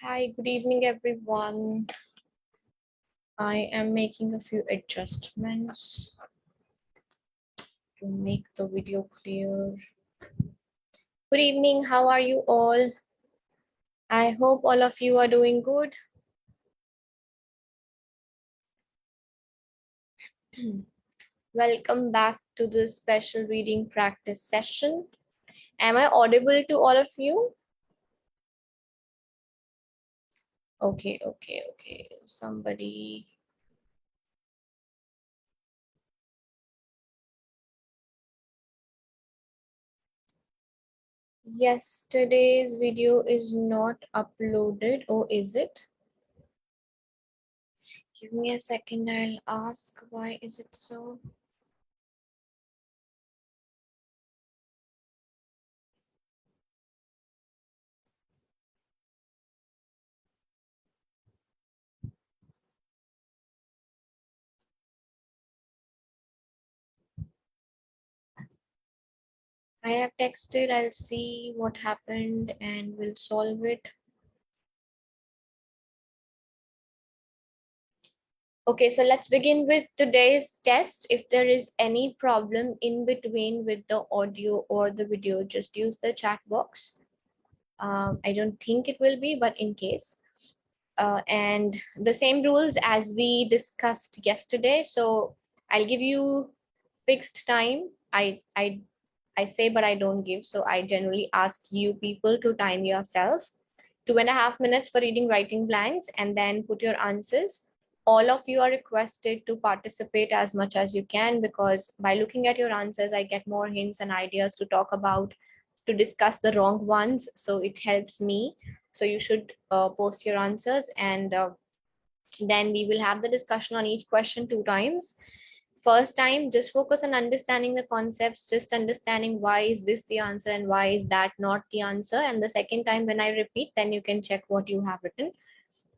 Hi, good evening, everyone. I am making a few adjustments to make the video clear. Good evening, how are you all? I hope all of you are doing good. Welcome back to this special reading practice session. Am I audible to all of you? Okay. Somebody. Yesterday's video is not uploaded, or is it? Give me a second, I'll ask why is it so. I have texted, I'll see what happened and we'll solve it. Okay, so let's begin with today's test. If there is any problem in between with the audio or the video, just use the chat box. I don't think it will be, but in case. And the same rules as we discussed yesterday. So I'll give you fixed time. I say, but I don't give. So I generally ask you people to time yourselves. 2.5 minutes for reading writing blanks, and then put your answers. All of you are requested to participate as much as you can, because by looking at your answers, I get more hints and ideas to talk about, to discuss the wrong ones. So it helps me. So you should post your answers, and then we will have the discussion on each question 2 times. First time, just focus on understanding the concepts, just understanding why is this the answer and why is that not the answer. And the second time, when I repeat, then you can check what you have written,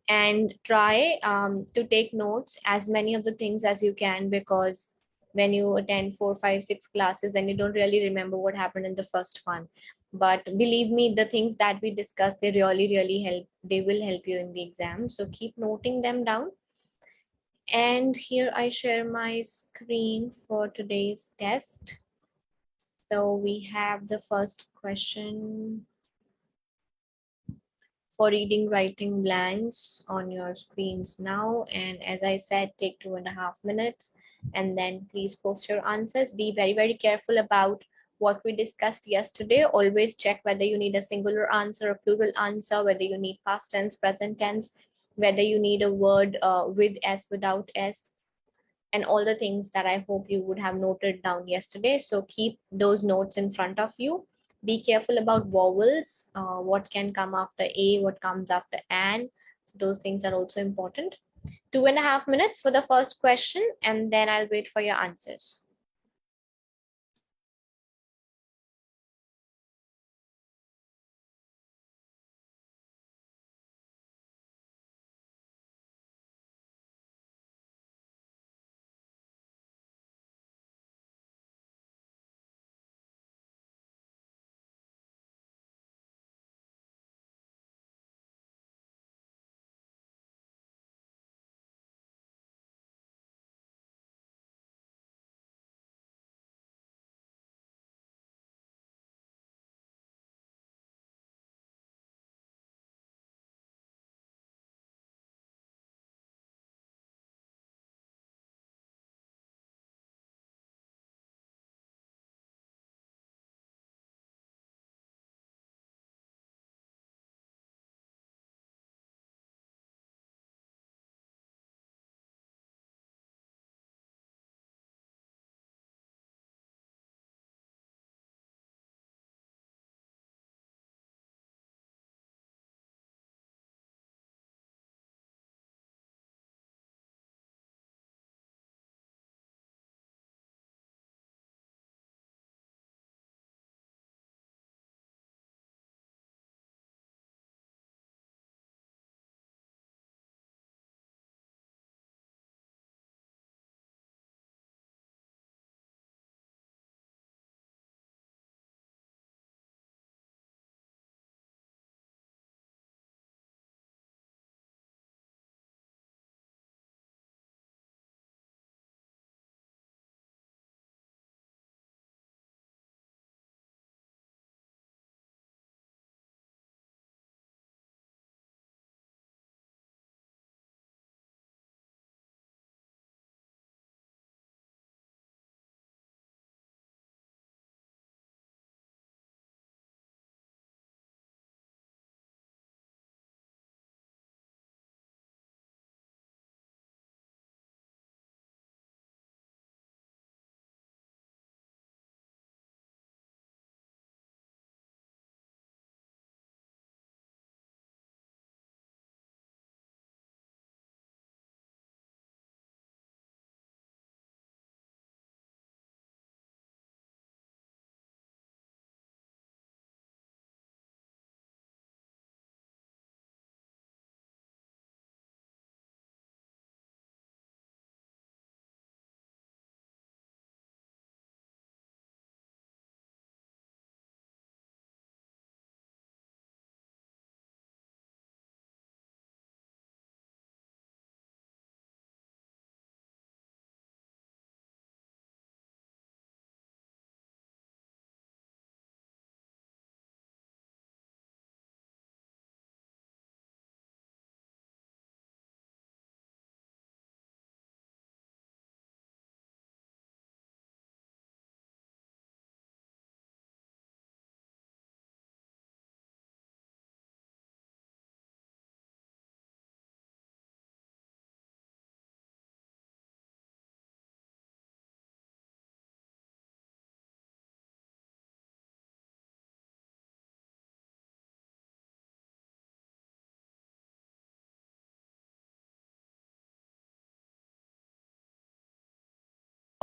and try to take notes as many of the things as you can, because when you attend 4, 5, 6 classes, then you don't really remember what happened in the first one. But believe me, the things that we discussed, they really help. They will help you in the exam. So keep noting them down. And here I share my screen for today's test. So we have the first question for reading writing blanks on your screens now. And as I said, take 2.5 minutes, and then please post your answers. Be very careful about what we discussed yesterday. Always check whether you need a singular answer, a plural answer, whether you need past tense, present tense, whether you need a word with S, without S, and all the things that I hope you would have noted down yesterday. So keep those notes in front of you. Be careful about vowels, what can come after A, what comes after an. So those things are also important. 2.5 minutes for the first question, and then I'll wait for your answers.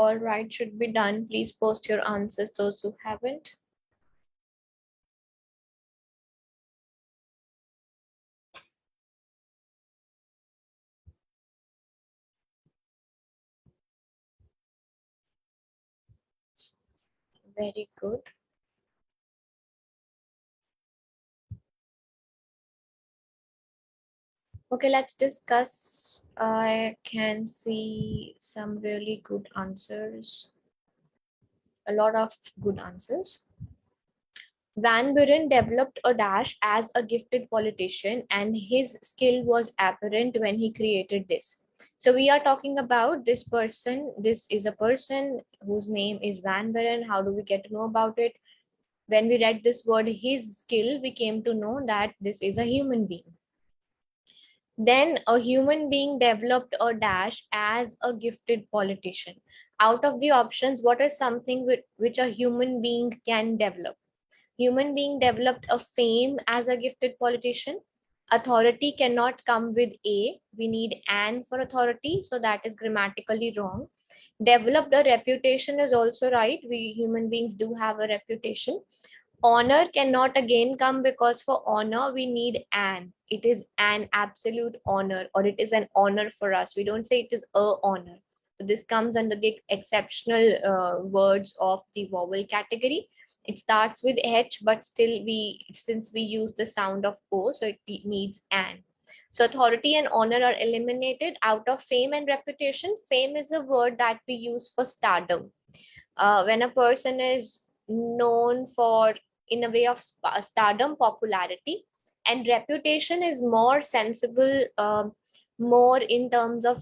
All right, should be done. Please post your answers, those who haven't. Very good. Okay, let's discuss. I can see some really good answers. A lot of good answers. Van Buren developed a dash as a gifted politician, and his skill was apparent when he created this. So we are talking about this person. This is a person whose name is Van Buren. How do we get to know about it? When we read this word, his skill, we came to know that this is a human being. Then a human being developed a dash as a gifted politician. Out of the options, what is something which a human being can develop? Human being developed a fame as a gifted politician. Authority cannot come with a. We need an for authority, so that is grammatically wrong. Developed a reputation is also right. We human beings do have a reputation. Honor cannot again come because for honor we need an. It is an absolute honor, or it is an honor for us. We don't say it is a honor. So this comes under the exceptional words of the vowel category. It starts with H, but still since we use the sound of O, so it needs an. So authority and honor are eliminated. Out of fame and reputation, fame is a word that we use for stardom. When a person is known for in a way of stardom, popularity, and reputation is more sensible, more in terms of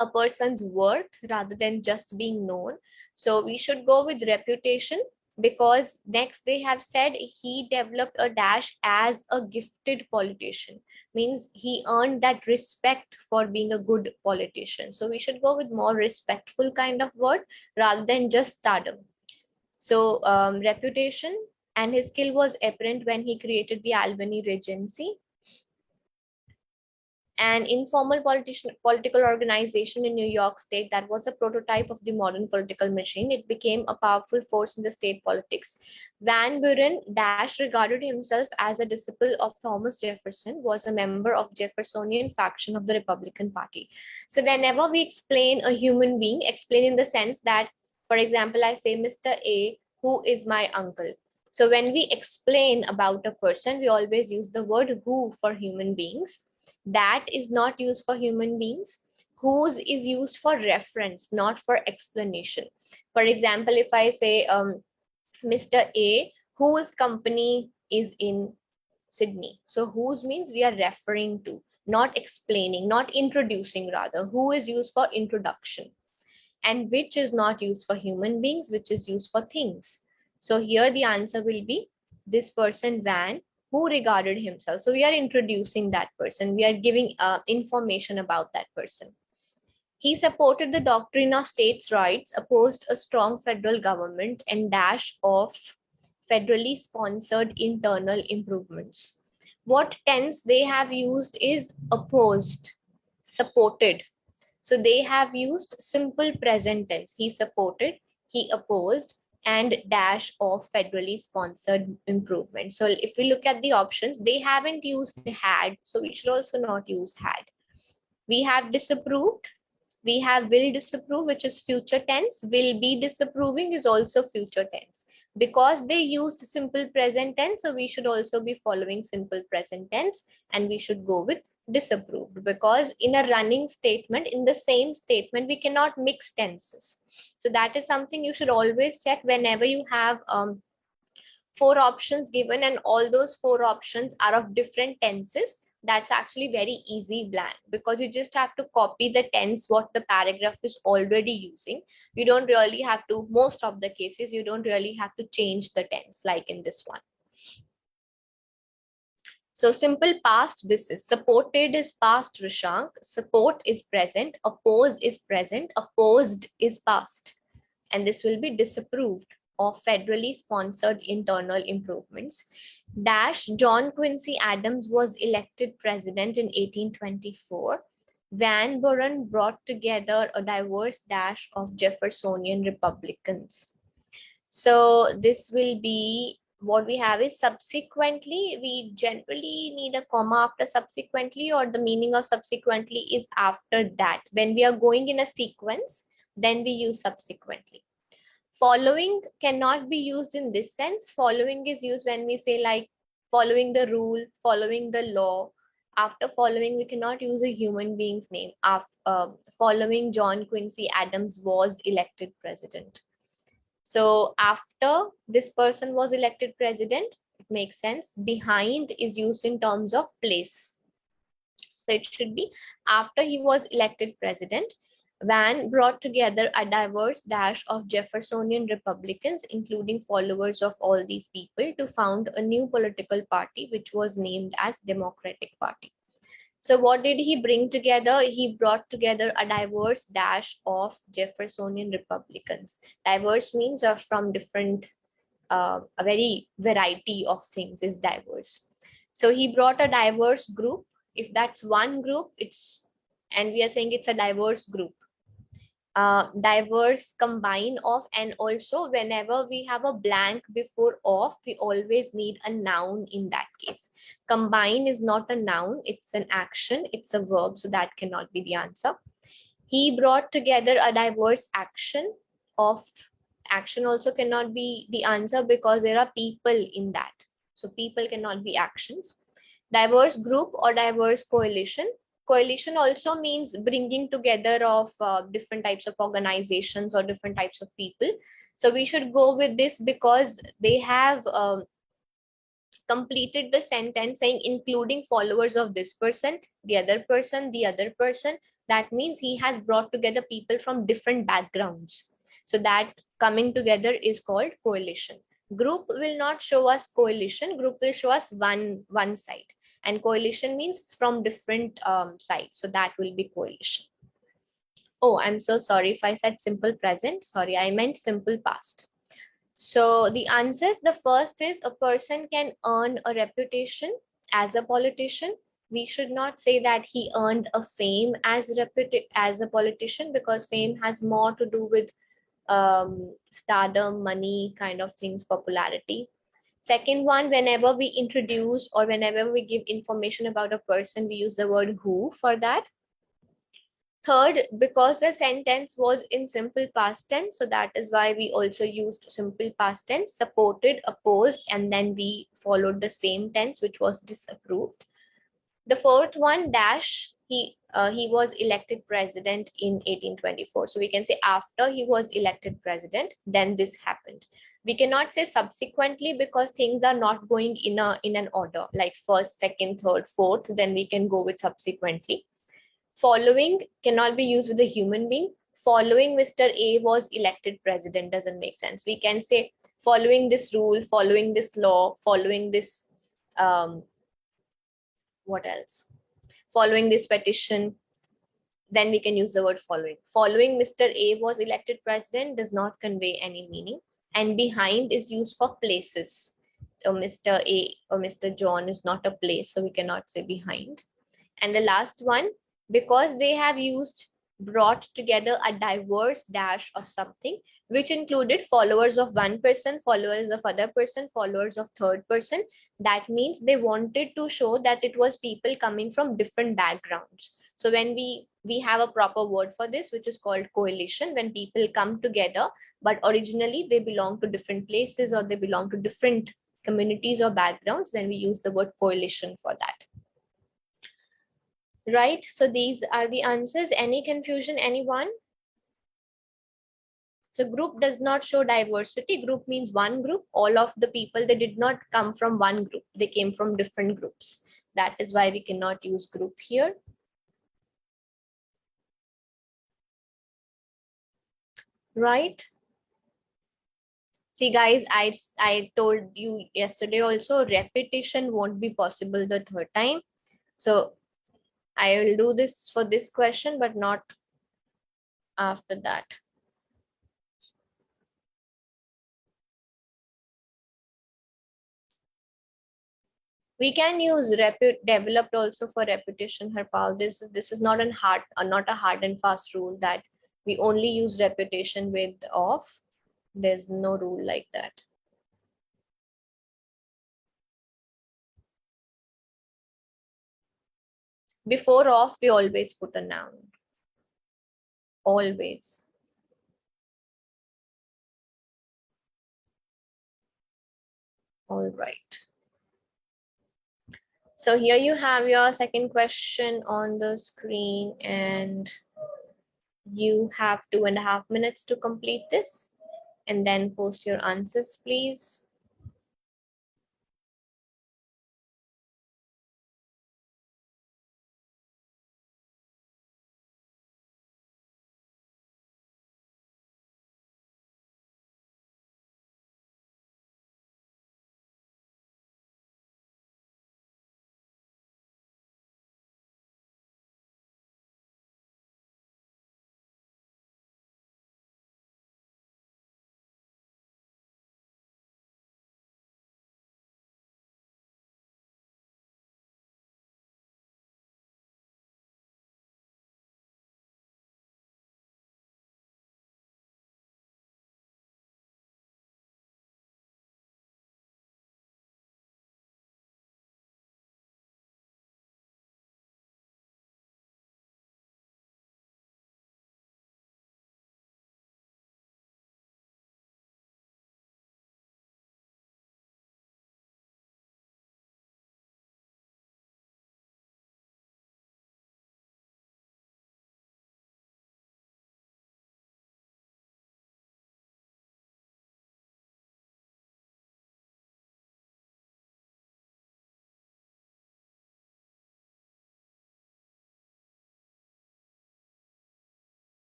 a person's worth rather than just being known. So we should go with reputation, because next they have said he developed a dash as a gifted politician, means he earned that respect for being a good politician. So we should go with more respectful kind of word rather than just stardom. So reputation, and his skill was apparent when he created the Albany Regency. An informal political organization in New York State that was a prototype of the modern political machine. It became a powerful force in the state politics. Van Buren Dash regarded himself as a disciple of Thomas Jefferson, was a member of Jeffersonian faction of the Republican Party. So whenever we explain a human being, explain in the sense that, for example, I say Mr. A, who is my uncle. So when we explain about a person, we always use the word who for human beings. That is not used for human beings. Whose is used for reference, not for explanation. For example, if I say Mr. A, whose company is in Sydney. So whose means we are referring to, not explaining, not introducing rather. Who is used for introduction. And which is not used for human beings, which is used for things. So here the answer will be this person Van, who regarded himself. So we are introducing that person. We are giving information about that person. He supported the doctrine of states' rights, opposed a strong federal government, and dash of federally sponsored internal improvements. What tense they have used is opposed, supported. So they have used simple present tense. He supported, he opposed, and dash of federally sponsored improvement. So if we look at the options, they haven't used had, so we should also not use had. We have disapproved, we have will disapprove, which is future tense. Will be disapproving is also future tense. Because they used simple present tense, so we should also be following simple present tense, and we should go with disapproved, because in a running statement, in the same statement, we cannot mix tenses. So that is something you should always check whenever you have 4 options given and all those 4 options are of different tenses. That's actually very easy blank, because you just have to copy the tense what the paragraph is already using. You don't really have to, most of the cases, you don't really have to change the tense like in this one. So simple past, this is supported is past Rishank, support is present, oppose is present, opposed is past, and this will be disapproved of federally sponsored internal improvements. Dash John Quincy Adams was elected president in 1824. Van Buren brought together a diverse dash of Jeffersonian Republicans. So this will be what we have is subsequently. We generally need a comma after subsequently, or the meaning of subsequently is after that. When we are going in a sequence, then we use subsequently. Following cannot be used in this sense. Following is used when we say like following the rule, following the law. After following, we cannot use a human being's name. Following John Quincy Adams was elected president. So after this person was elected president, it makes sense. Behind is used in terms of place. So it should be after he was elected president. Van brought together a diverse dash of Jeffersonian Republicans, including followers of all these people, to found a new political party, which was named as Democratic Party. So what did he bring together? He brought together a diverse dash of Jeffersonian Republicans. Diverse means from different, a very variety of things is diverse. So he brought a diverse group. If that's one group, and we are saying it's a diverse group. Diverse combine of, and also whenever we have a blank before of, we always need a noun in that case. Combine is not a noun, it's an action, it's a verb, so that cannot be the answer. He brought together a diverse action of, action also cannot be the answer because there are people in that. So people cannot be actions. Diverse group or diverse coalition. Coalition also means bringing together of different types of organizations or different types of people. So we should go with this because they have completed the sentence saying including followers of this person, the other person, the other person. That means he has brought together people from different backgrounds. So that coming together is called coalition. Group will not show us coalition. Group will show us one side. And coalition means from different sides. So that will be coalition. Oh, I'm so sorry if I said simple present. Sorry, I meant simple past. So the answers, the first is a person can earn a reputation as a politician. We should not say that he earned a fame as a politician, because fame has more to do with stardom, money kind of things, popularity. Second one, whenever we introduce or whenever we give information about a person, we use the word who for that. Third, because the sentence was in simple past tense, so that is why we also used simple past tense, supported, opposed, and then we followed the same tense, which was disapproved. The fourth one, dash, he was elected president in 1824. So we can say after he was elected president, then this happened. We cannot say subsequently because things are not going in an order, like first, second, third, fourth, then we can go with subsequently. Following cannot be used with a human being. Following Mr. A was elected president doesn't make sense. We can say following this rule, following this law, following this, what else? Following this petition, then we can use the word following. Following Mr. A was elected president does not convey any meaning. And behind is used for places. So Mr. A or Mr. John is not a place, so we cannot say behind. And the last one, because they have brought together a diverse dash of something, which included followers of one person, followers of other person, followers of third person. That means they wanted to show that it was people coming from different backgrounds. So when we have a proper word for this, which is called coalition, when people come together, but originally they belong to different places or they belong to different communities or backgrounds, then we use the word coalition for that. Right, so these are the answers. Any confusion, anyone? So group does not show diversity. Group means one group. All of the people, they did not come from one group. They came from different groups. That is why we cannot use group here. Right. See guys, I told you yesterday also, repetition won't be possible the third time. So I will do this for this question, but not after that. We can use developed also for repetition, Harpal. This is not not a hard and fast rule that we only use repetition with of. There's no rule like that. Before of, we always put a noun. Always. All right. So here you have your second question on the screen, and you have 2.5 minutes to complete this, and then post your answers, please.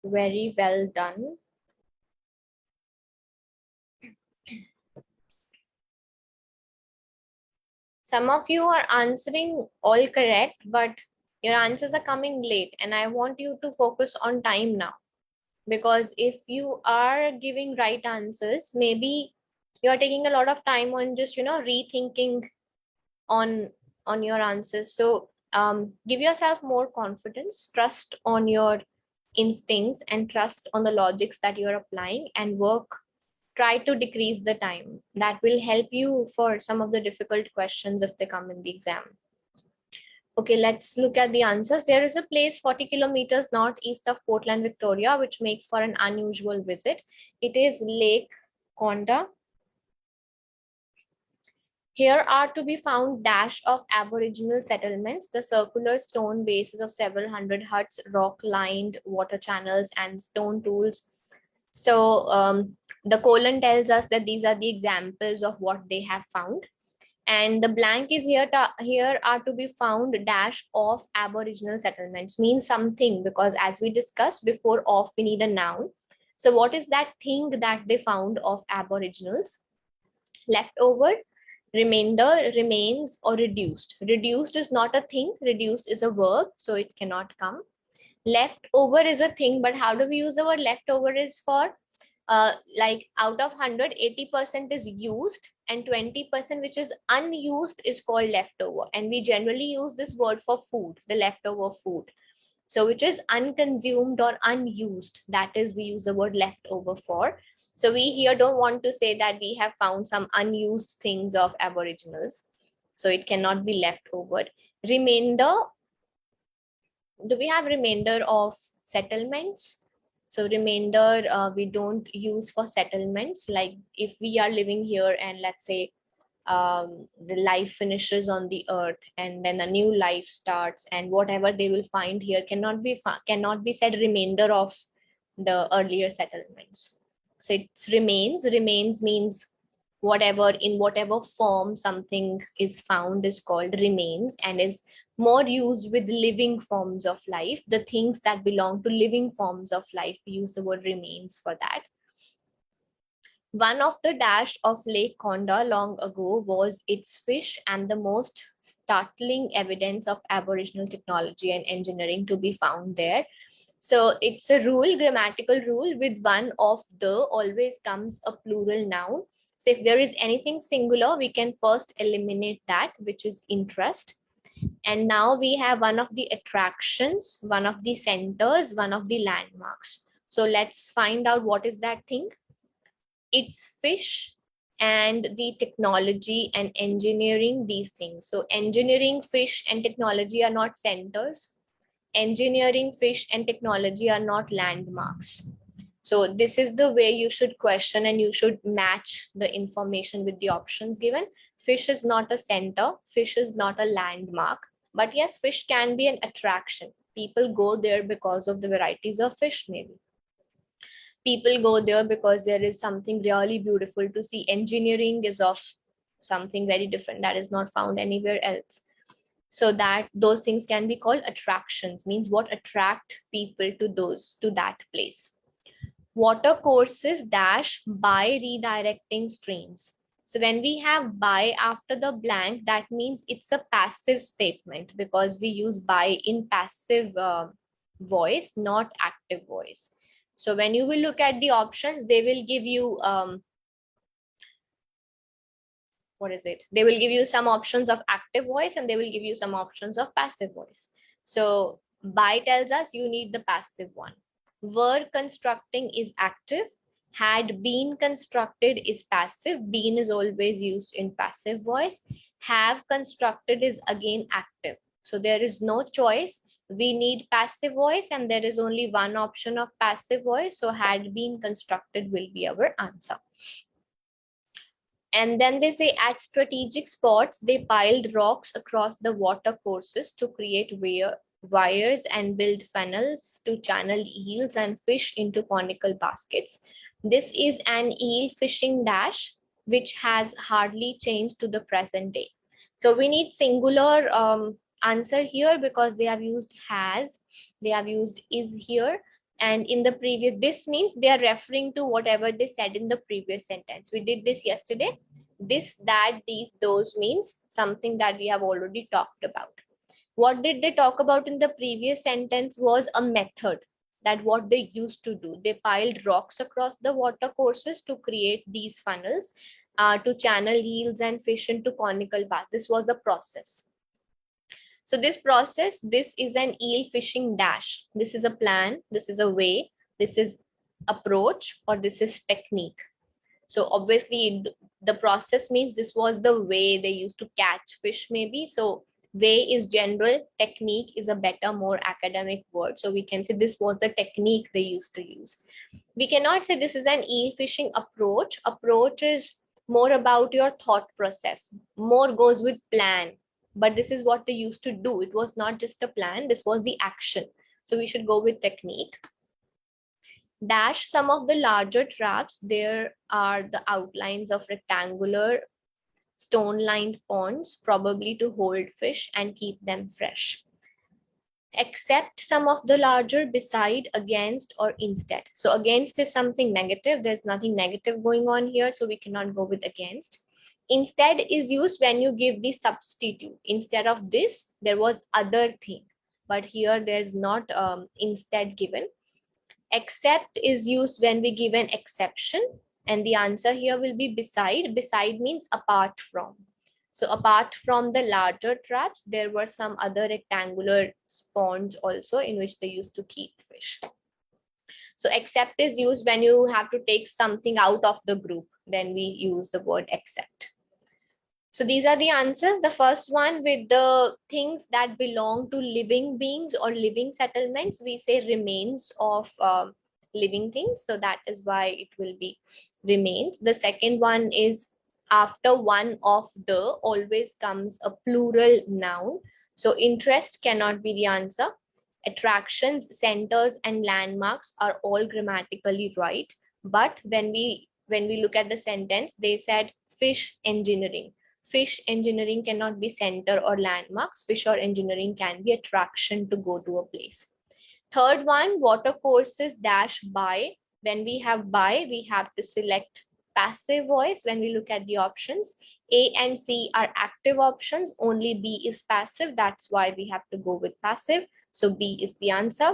Very well done. Some of you are answering all correct, but your answers are coming late, and I want you to focus on time now. because if you are giving right answers, maybe you're taking a lot of time on just, rethinking on your answers. So give yourself more confidence, trust on your instincts, and trust on the logics that you're applying, and try to decrease the time. That will help you for some of the difficult questions if they come in the exam. Okay, let's look at the answers. There is a place 40 kilometers northeast of Portland, Victoria, which makes for an unusual visit. It is Lake Conda. Here are to be found dash of Aboriginal settlements, the circular stone bases of several hundred huts, rock-lined water channels, and stone tools. So the colon tells us that these are the examples of what they have found. And the blank is here are to be found dash of Aboriginal settlements, means something, because as we discussed before, of we need a noun. So what is that thing that they found of Aboriginals? Leftover, remainder, remains, or reduced. Reduced is not a thing, reduced is a verb, so it cannot come. Leftover is a thing, but how do we use the word leftover? Is for like out of 100, 80% is used, and 20% which is unused is called leftover. And we generally use this word for food, the leftover food. So which is unconsumed or unused, that is we use the word leftover for. So we here don't want to say that we have found some unused things of Aboriginals, so it cannot be leftover. Remainder, do we have remainder of settlements? So remainder we don't use for settlements. Like if we are living here and let's say the life finishes on the earth and then a new life starts, and whatever they will find here cannot be said remainder of the earlier settlements. So it's remains. Remains means whatever, in whatever form something is found is called remains, and is more used with living forms of life. The things that belong to living forms of life, we use the word remains for that. One of the dash of Lake Conda long ago was its fish, and the most startling evidence of Aboriginal technology and engineering to be found there. So it's a rule, grammatical rule, with one of the always comes a plural noun. So if there is anything singular, we can first eliminate that, which is interest. And now we have one of the attractions, one of the centers, one of the landmarks. So let's find out what is that thing. It's fish and the technology and engineering, these things. So engineering, fish, and technology are not centers. Engineering, fish, and technology are not landmarks. So this is the way you should question, and you should match the information with the options given. Fish is not a center, fish is not a landmark, but yes, fish can be an attraction. People go there because of the varieties of fish, maybe. People go there because there is something really beautiful to see. Engineering is of something very different that is not found anywhere else. So that those things can be called attractions, means what attract people to that place. Water courses dash by redirecting streams. So when we have by after the blank, that means it's a passive statement, because we use by in passive voice, not active voice. So when you will look at the options, they will give you what is it? They will give you some options of active voice, and they will give you some options of passive voice. So by tells us you need the passive one. Were constructing is active. Had been constructed is passive. Been is always used in passive voice. Have constructed is again active. So there is no choice. We need passive voice, and there is only one option of passive voice. So had been constructed will be our answer. And then they say at strategic spots, they piled rocks across the water courses to create wires and build funnels to channel eels and fish into conical baskets. This is an eel fishing dash, which has hardly changed to the present day. So we need singular answer here, because they have used has, they have used is here. And in the previous, this means they are referring to whatever they said in the previous sentence. We did this yesterday. This, that, these, those means something that we have already talked about. What did they talk about in the previous sentence was a method. that what they used to do. They piled rocks across the water courses to create these funnels to channel eels and fish into conical paths. This was a process. So this process, this is an eel fishing dash. This is a plan, this is a way, this is approach, or this is technique. So obviously the process means this was the way they used to catch fish maybe. So way is general, technique is a better, more academic word. So we can say this was the technique they used to use. We cannot say this is an eel fishing approach. Approach is more about your thought process, more goes with plan. But this is what they used to do. It was not just a plan, this was the action. So we should go with technique. Dash some of the larger traps. There are the outlines of rectangular stone-lined ponds, probably to hold fish and keep them fresh. Accept some of the larger, beside, against, or instead. So against is something negative. There's nothing negative going on here, so we cannot go with against. Instead is used when you give the substitute. Instead of this, there was other thing, but here there's not instead given. Except is used when we give an exception, and the answer here will be beside. Beside means apart from. So apart from the larger traps, there were some other rectangular ponds also in which they used to keep fish. So except is used when you have to take something out of the group, then we use the word except. So these are the answers. The first one, with the things that belong to living beings or living settlements, we say remains of living things. So that is why it will be remains. The second one is after one of the always comes a plural noun. So interest cannot be the answer. Attractions, centers, and landmarks are all grammatically right. But when we look at the sentence, they said fish engineering. Fish engineering cannot be center or landmarks. Fish or engineering can be attraction to go to a place. Third one, water courses dash by. When we have by, we have to select passive voice. When we look at the options, A and C are active options. Only B is passive. That's why we have to go with passive. So B is the answer.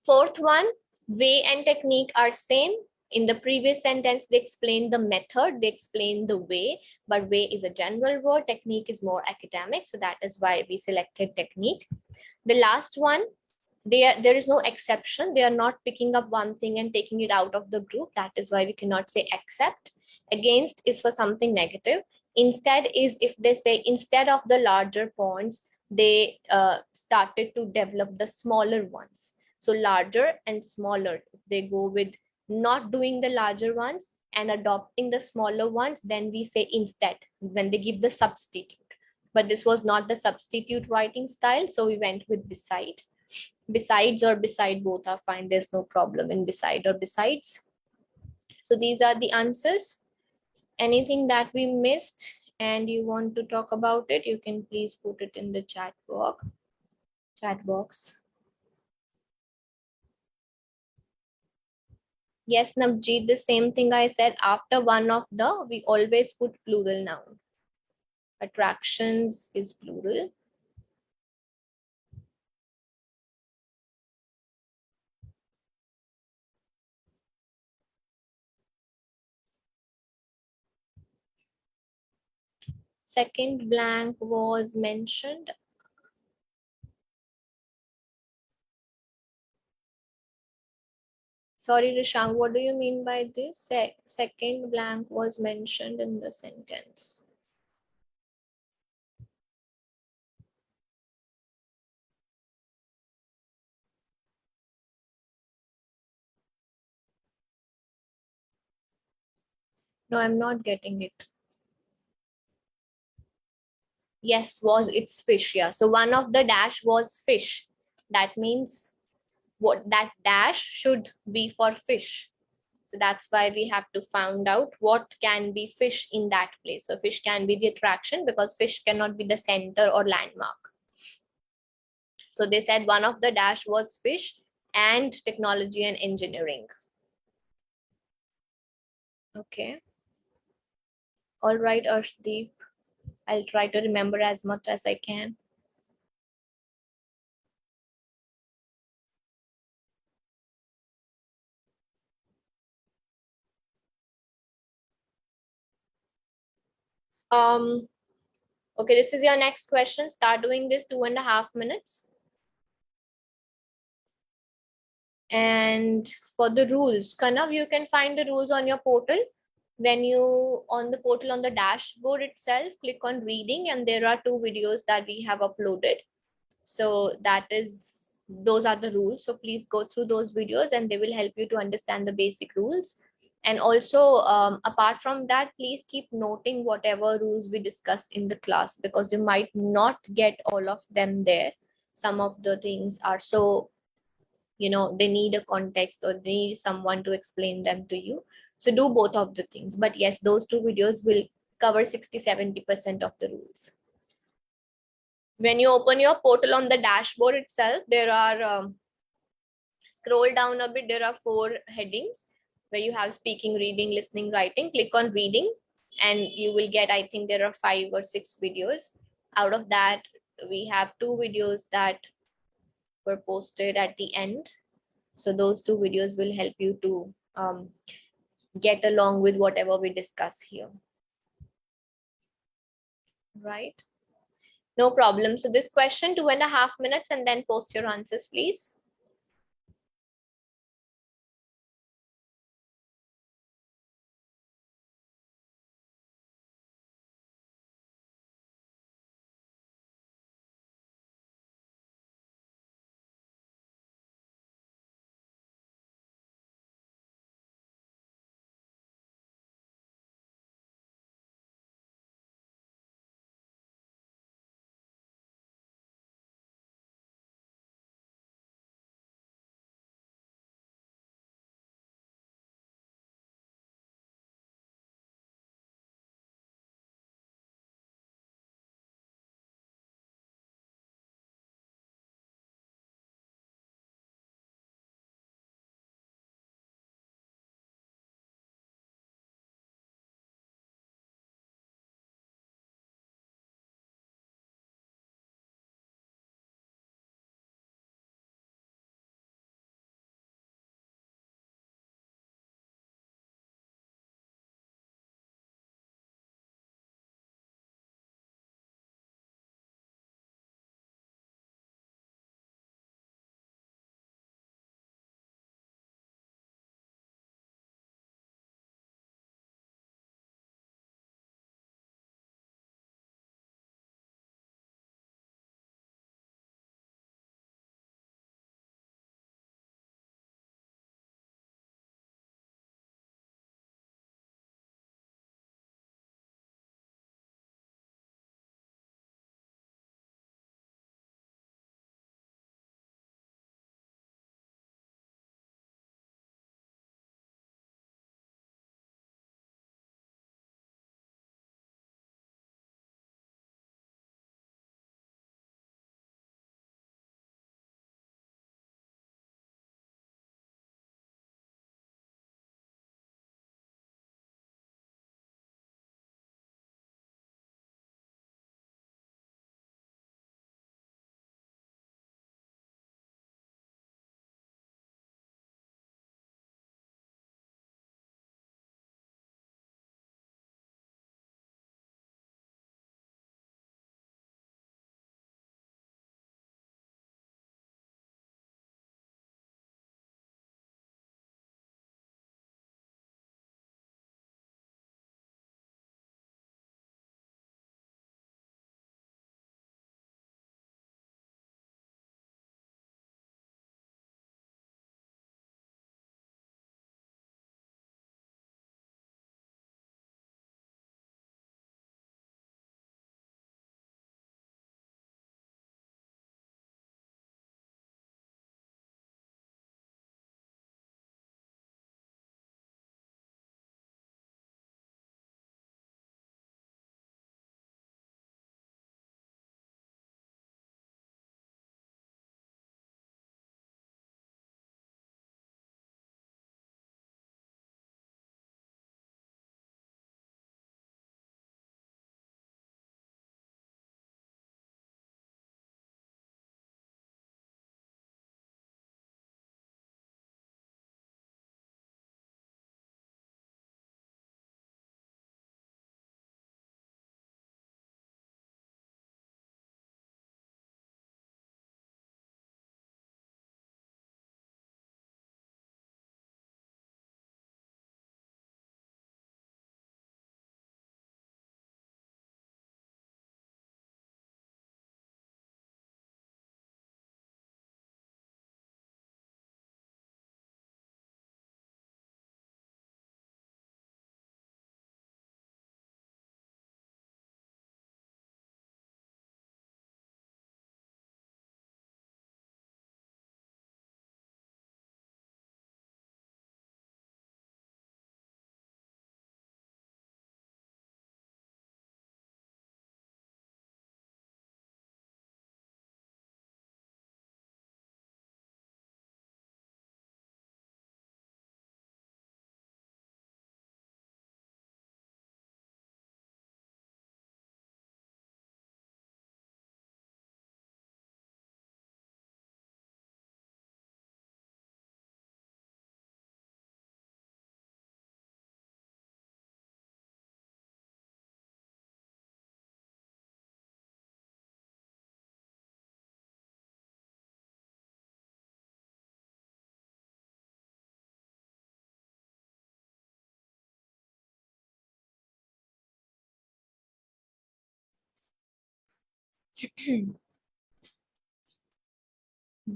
Fourth one, way and technique are same. In the previous sentence, they explained the method, they explained the way, but way is a general word, technique is more academic. So that is why we selected technique. The last one, there is no exception. They are not picking up one thing and taking it out of the group. That is why we cannot say except. Against is for something negative. Instead is if they say instead of the larger ponds, they started to develop the smaller ones. So larger and smaller, if they go with not doing the larger ones and adopting the smaller ones, then we say instead when they give the substitute. But this was not the substitute writing style, so we went with beside. Besides or beside, both are fine. There's no problem in beside or besides. So these are the answers. Anything that we missed and you want to talk about it, you can please put it in the chat box. Yes, Navjeet, the same thing I said. After one of the, we always put plural noun. Attractions is plural. Second blank was mentioned. Sorry, Rishang, what do you mean by this? Second blank was mentioned in the sentence. No, I'm not getting it. Yes, it's fish. Yeah. So one of the dash was fish. That means what that dash should be for fish. So that's why we have to find out what can be fish in that place. So fish can be the attraction because fish cannot be the center or landmark. So they said one of the dash was fish and technology and engineering. Okay. All right, Arshdeep. I'll try to remember as much as I can. Okay, this is your next question. Start doing this 2.5 minutes. And for the rules, Kanav, you can find the rules on your portal. When you on the portal on the dashboard itself, click on reading, and there are 2 videos that we have uploaded. So those are the rules. So please go through those videos and they will help you to understand the basic rules. And also, apart from that, please keep noting whatever rules we discuss in the class, because you might not get all of them there. Some of the things are so, they need a context or they need someone to explain them to you. So do both of the things. But yes, those 2 videos will cover 60-70% of the rules. When you open your portal on the dashboard itself, there are scroll down a bit, there are 4 headings where you have speaking, reading, listening, writing. Click on reading and you will get, I think there are 5 or 6 videos. Out of that, we have 2 videos that were posted at the end. So those 2 videos will help you to get along with whatever we discuss here. Right? No problem. So this question, 2.5 minutes, and then post your answers, please.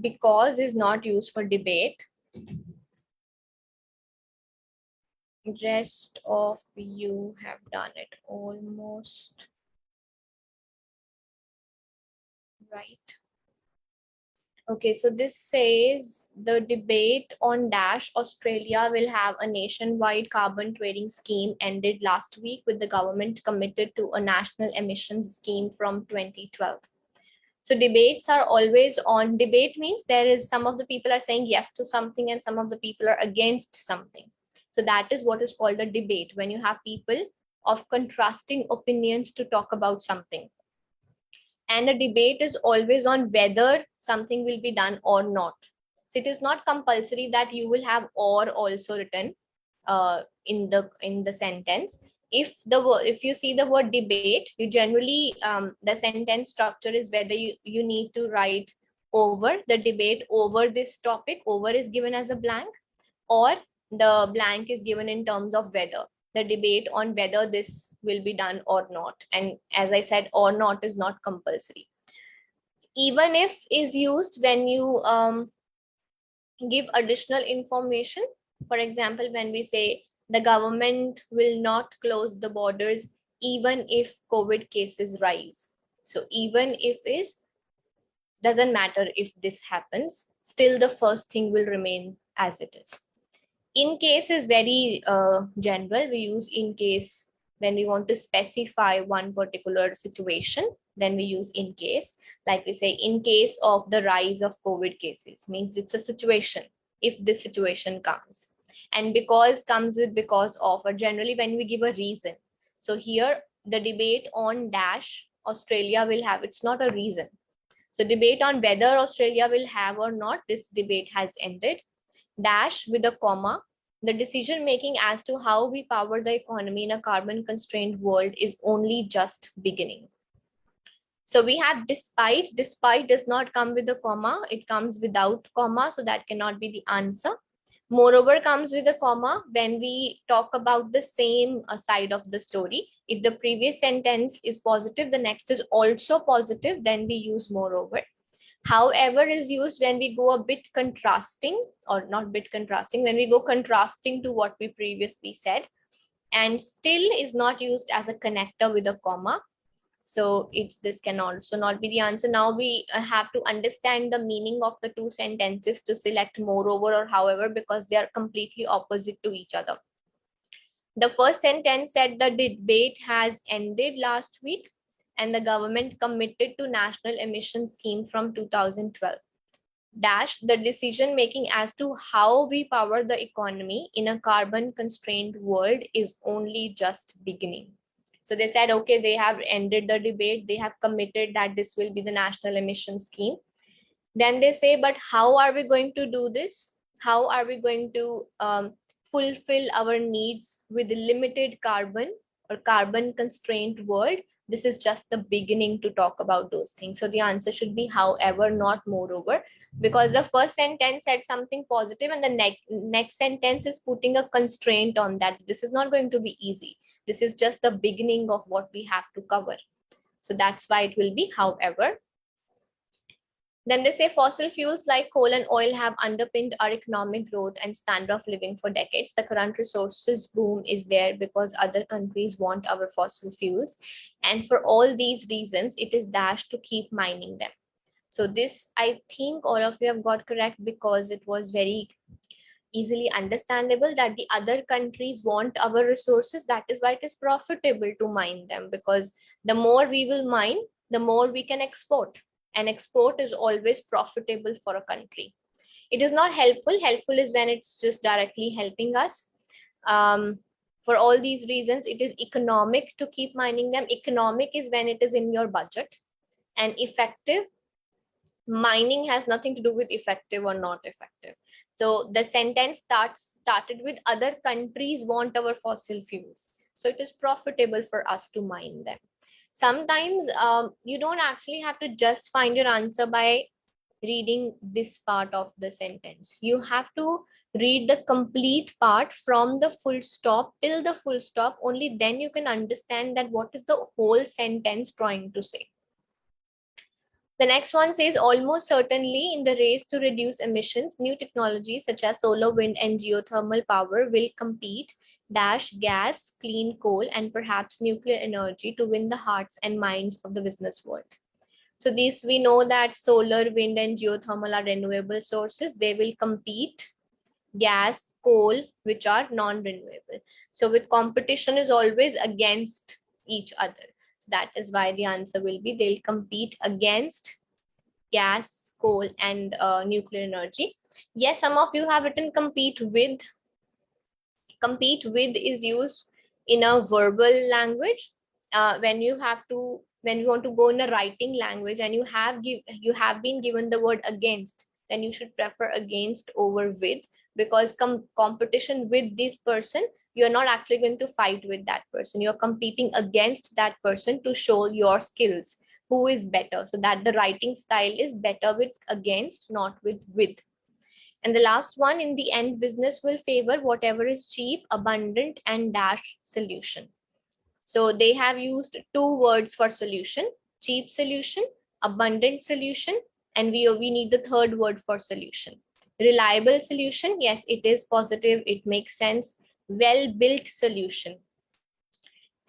Because is not used for debate. Rest of you have done it almost right. Okay, so this says the debate on Dash Australia will have a nationwide carbon trading scheme ended last week with the government committed to a national emissions scheme from 2012. So debates are always on. Debate means there is some of the people are saying yes to something and some of the people are against something. So that is what is called a debate, when you have people of contrasting opinions to talk about something. And a debate is always on whether something will be done or not. So it is not compulsory that you will have or also written in the sentence. If you see the word debate, you generally the sentence structure is whether you need to write over the debate over this topic. Over is given as a blank, or the blank is given in terms of whether the debate on whether this will be done or not. And as I said, or not is not compulsory. Even if is used when you give additional information. For example, when we say the government will not close the borders even if COVID cases rise. So even if is doesn't matter if this happens, still the first thing will remain as it is. In case is very general. We use in case when we want to specify one particular situation. Then we use in case, like we say, in case of the rise of COVID cases, means it's a situation if this situation comes. And because comes with because of, or generally when we give a reason. So here the debate on Dash Australia will have, it's not a reason. So debate on whether Australia will have or not, this debate has ended. Dash with a comma, the decision making as to how we power the economy in a carbon constrained world is only just beginning. So we have despite. Despite does not come with a comma, it comes without comma, so that cannot be the answer. Moreover comes with a comma when we talk about the same side of the story. If the previous sentence is positive, the next is also positive, then we use moreover. However is used when we go a bit contrasting, or not bit contrasting, when we go contrasting to what we previously said. And still is not used as a connector with a comma. So this can also not be the answer. Now we have to understand the meaning of the two sentences to select moreover or however, because they are completely opposite to each other. The first sentence said the debate has ended last week and the government committed to national emission scheme from 2012. Dash, the decision making as to how we power the economy in a carbon constrained world is only just beginning. So they said, okay, they have ended the debate. They have committed that this will be the national emission scheme. Then they say, but how are we going to do this? How are we going to fulfill our needs with limited carbon or carbon constrained world? This is just the beginning to talk about those things. So the answer should be however, not moreover, because the first sentence said something positive and the next sentence is putting a constraint on that. This is not going to be easy. This is just the beginning of what we have to cover. So that's why it will be however. Then they say fossil fuels like coal and oil have underpinned our economic growth and standard of living for decades. The current resources boom is there because other countries want our fossil fuels. And for all these reasons, it is dashed to keep mining them. So this, I think all of you have got correct, because it was very easily understandable that the other countries want our resources. That is why it is profitable to mine them, because the more we will mine, the more we can export. And export is always profitable for a country. It is not helpful. Helpful is when it's just directly helping us. For all these reasons, it is economic to keep mining them. Economic is when it is in your budget. And effective, mining has nothing to do with effective or not effective. So the sentence started with other countries want our fossil fuels. So it is profitable for us to mine them. Sometimes you don't actually have to just find your answer by reading this part of the sentence. You have to read the complete part from the full stop till the full stop. Only then you can understand that what is the whole sentence trying to say. The next one says, almost certainly in the race to reduce emissions, new technologies such as solar, wind, and geothermal power will compete, dash gas, clean coal, and perhaps nuclear energy to win the hearts and minds of the business world. So these, we know that solar, wind, and geothermal are renewable sources. They will compete gas, coal, which are non-renewable. So with competition is always against each other. So that is why the answer will be they'll compete against gas, coal, and nuclear energy. Yes, some of you have written compete with. Compete with is used in a verbal language. When you want to go in a writing language and you have been given the word against, then you should prefer against over with, because competition with this person, you're not actually going to fight with that person. You're competing against that person to show your skills, who is better, so that the writing style is better with against, not with. And the last one, in the end, business will favor whatever is cheap, abundant, and dash solution. So they have used two words for solution: cheap solution, abundant solution, and we need the third word for solution. Reliable solution, yes, it is positive, it makes sense. Well-built solution.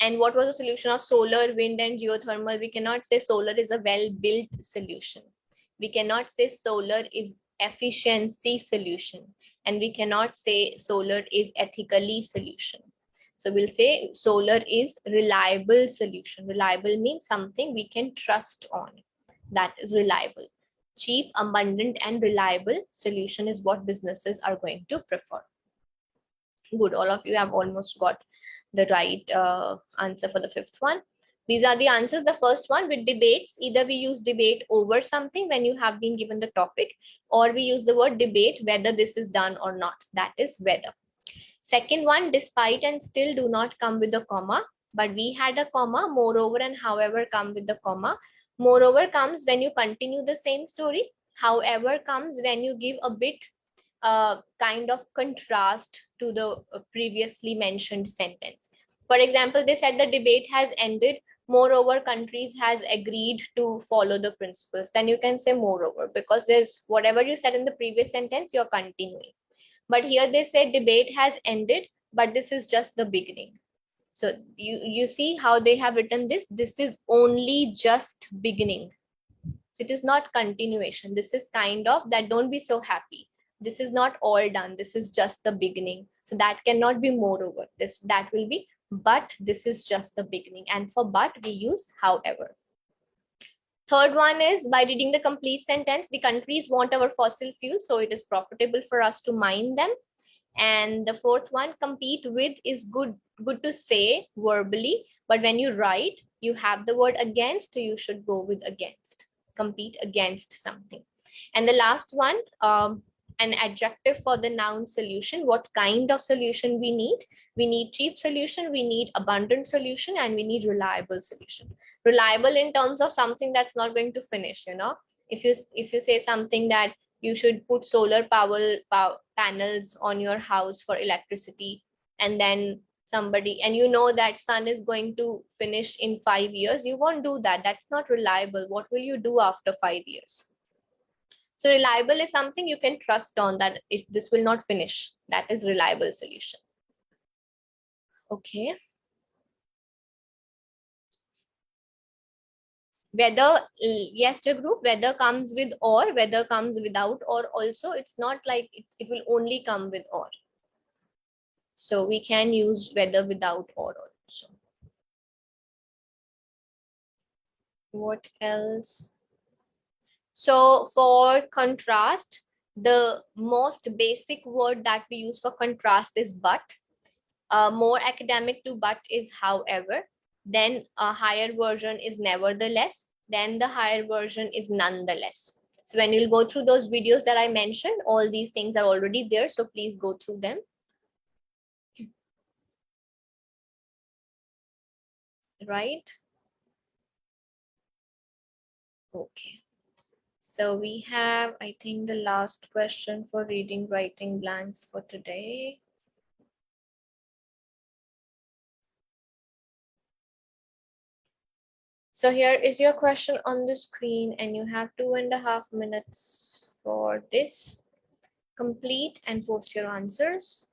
And what was the solution of solar, wind, and geothermal? We cannot say solar is a well-built solution. We cannot say solar is efficiency solution. And we cannot say solar is ethically solution. So we'll say solar is reliable solution. Reliable means something we can trust on. That is reliable. Cheap, abundant, and reliable solution is what businesses are going to prefer. Good, all of you have almost got the right answer for the fifth one. These are the answers. The first one, with debates, either we use debate over something when you have been given the topic, or we use the word debate whether this is done or not. That is whether. Second one, despite and still do not come with a comma, but we had a comma. Moreover and however come with the comma. Moreover comes when you continue the same story. However comes when you give a bit kind of contrast to the previously mentioned sentence. For example, they said the debate has ended. Moreover, countries has agreed to follow the principles. Then you can say moreover, because there's whatever you said in the previous sentence, you're continuing. But here they say debate has ended, but this is just the beginning. So you see how they have written this. This is only just beginning. So it is not continuation. This is kind of that, don't be so happy. This is not all done. This is just the beginning. So that cannot be moreover. That will be but this is just the beginning. And for but we use however. Third one is, by reading the complete sentence, the countries want our fossil fuels, so it is profitable for us to mine them. And the fourth one, compete with, is good to say verbally, but when you write, you have the word against, so you should go with against. Compete against something. And the last one, an adjective for the noun solution. What kind of solution we need? We need cheap solution, we need abundant solution, and we need reliable solution. Reliable in terms of something that's not going to finish, you know. If you say something that you should put solar power panels on your house for electricity, and then somebody, and you know that sun is going to finish in 5 years, you won't do that. That's not reliable. What will you do after 5 years? So reliable is something you can trust on, that this will not finish. That is reliable solution. Okay. Whether, yes, the group, whether comes with or, whether comes without or also. It's not like it will only come with or. So we can use whether without or also. What else? So for contrast, the most basic word that we use for contrast is but. More academic to but is however. Then a higher version is nevertheless. Then the higher version is nonetheless. So when you'll go through those videos that I mentioned, all these things are already there. So please go through them. Right? Okay. So we have, I think, the last question for reading writing blanks for today. So here is your question on the screen, and you have 2.5 minutes for this. Complete and post your answers.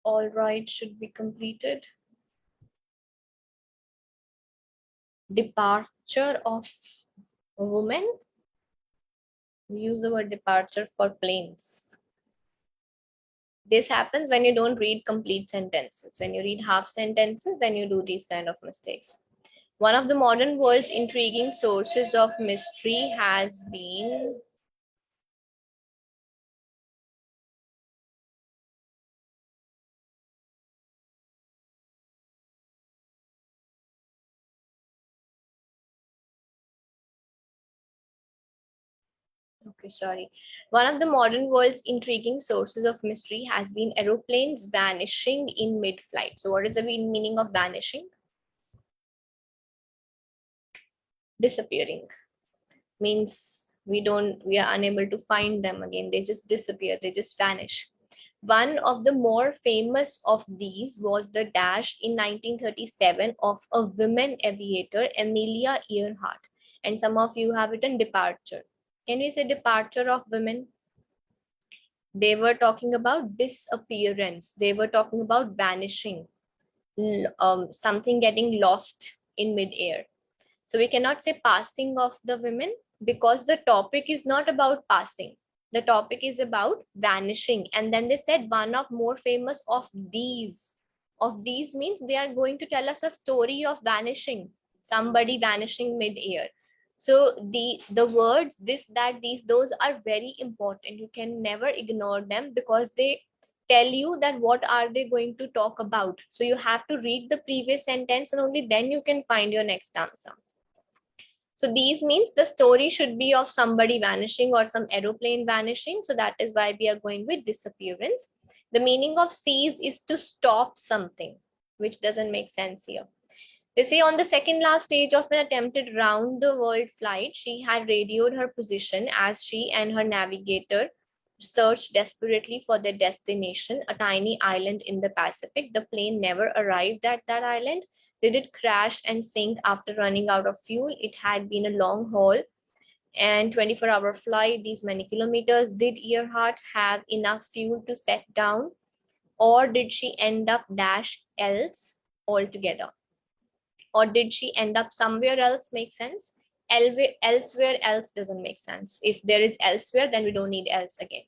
All right, should be completed. Departure of a woman. We use the word departure for planes. This happens when you don't read complete sentences. When you read half sentences, then you do these kind of mistakes. One of the modern world's intriguing sources of mystery has been One of the modern world's intriguing sources of mystery has been aeroplanes vanishing in mid-flight. So what is the meaning of vanishing? Disappearing. Means we are unable to find them again. They just disappear, they just vanish. One of the more famous of these was the dash in 1937 of a women aviator, Emilia Earhart. And some of you have written departure. Can we say departure of women? They were talking about disappearance. They were talking about vanishing, something getting lost in midair. So we cannot say passing of the women because the topic is not about passing. The topic is about vanishing. And then they said one of more famous of these. Of these means they are going to tell us a story of vanishing, somebody vanishing mid-air. So the words this, that, these, those are very important. You can never ignore them because they tell you that what are they going to talk about. So you have to read the previous sentence and only then you can find your next answer. So these means the story should be of somebody vanishing or some aeroplane vanishing. So that is why we are going with disappearance. The meaning of seize is to stop something, which doesn't make sense here. They say on the second last stage of an attempted round the world flight, she had radioed her position as she and her navigator searched desperately for their destination, a tiny island in the Pacific. The plane never arrived at that island. Did it crash and sink after running out of fuel? It had been a long haul and 24-hour flight, these many kilometers. Did Earhart have enough fuel to set down, or did she end up dash else altogether? Or did she end up somewhere else? Make sense? Elsewhere else doesn't make sense. If there is elsewhere, then we don't need else again.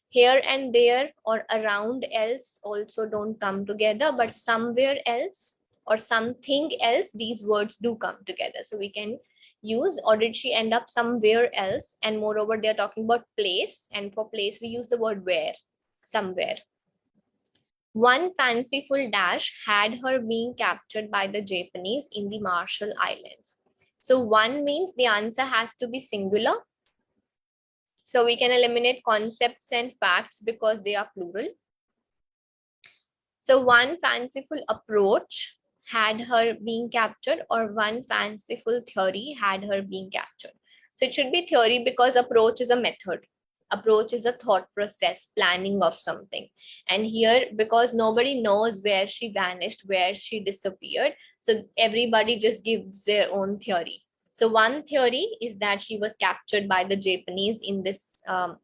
Here and there or around else also don't come together, but somewhere else or something else, these words do come together. So we can use, or did she end up somewhere else? And moreover, they're talking about place, and for place we use the word where, somewhere. One fanciful dash had her being captured by the Japanese in the Marshall Islands. So one means the answer has to be singular. So we can eliminate concepts and facts because they are plural. So one fanciful approach had her being captured, or one fanciful theory had her being captured. So it should be theory because approach is a method. Approach is a thought process, planning of something. And here, because nobody knows where she vanished, where she disappeared, so everybody just gives their own theory. So one theory is that she was captured by the Japanese in this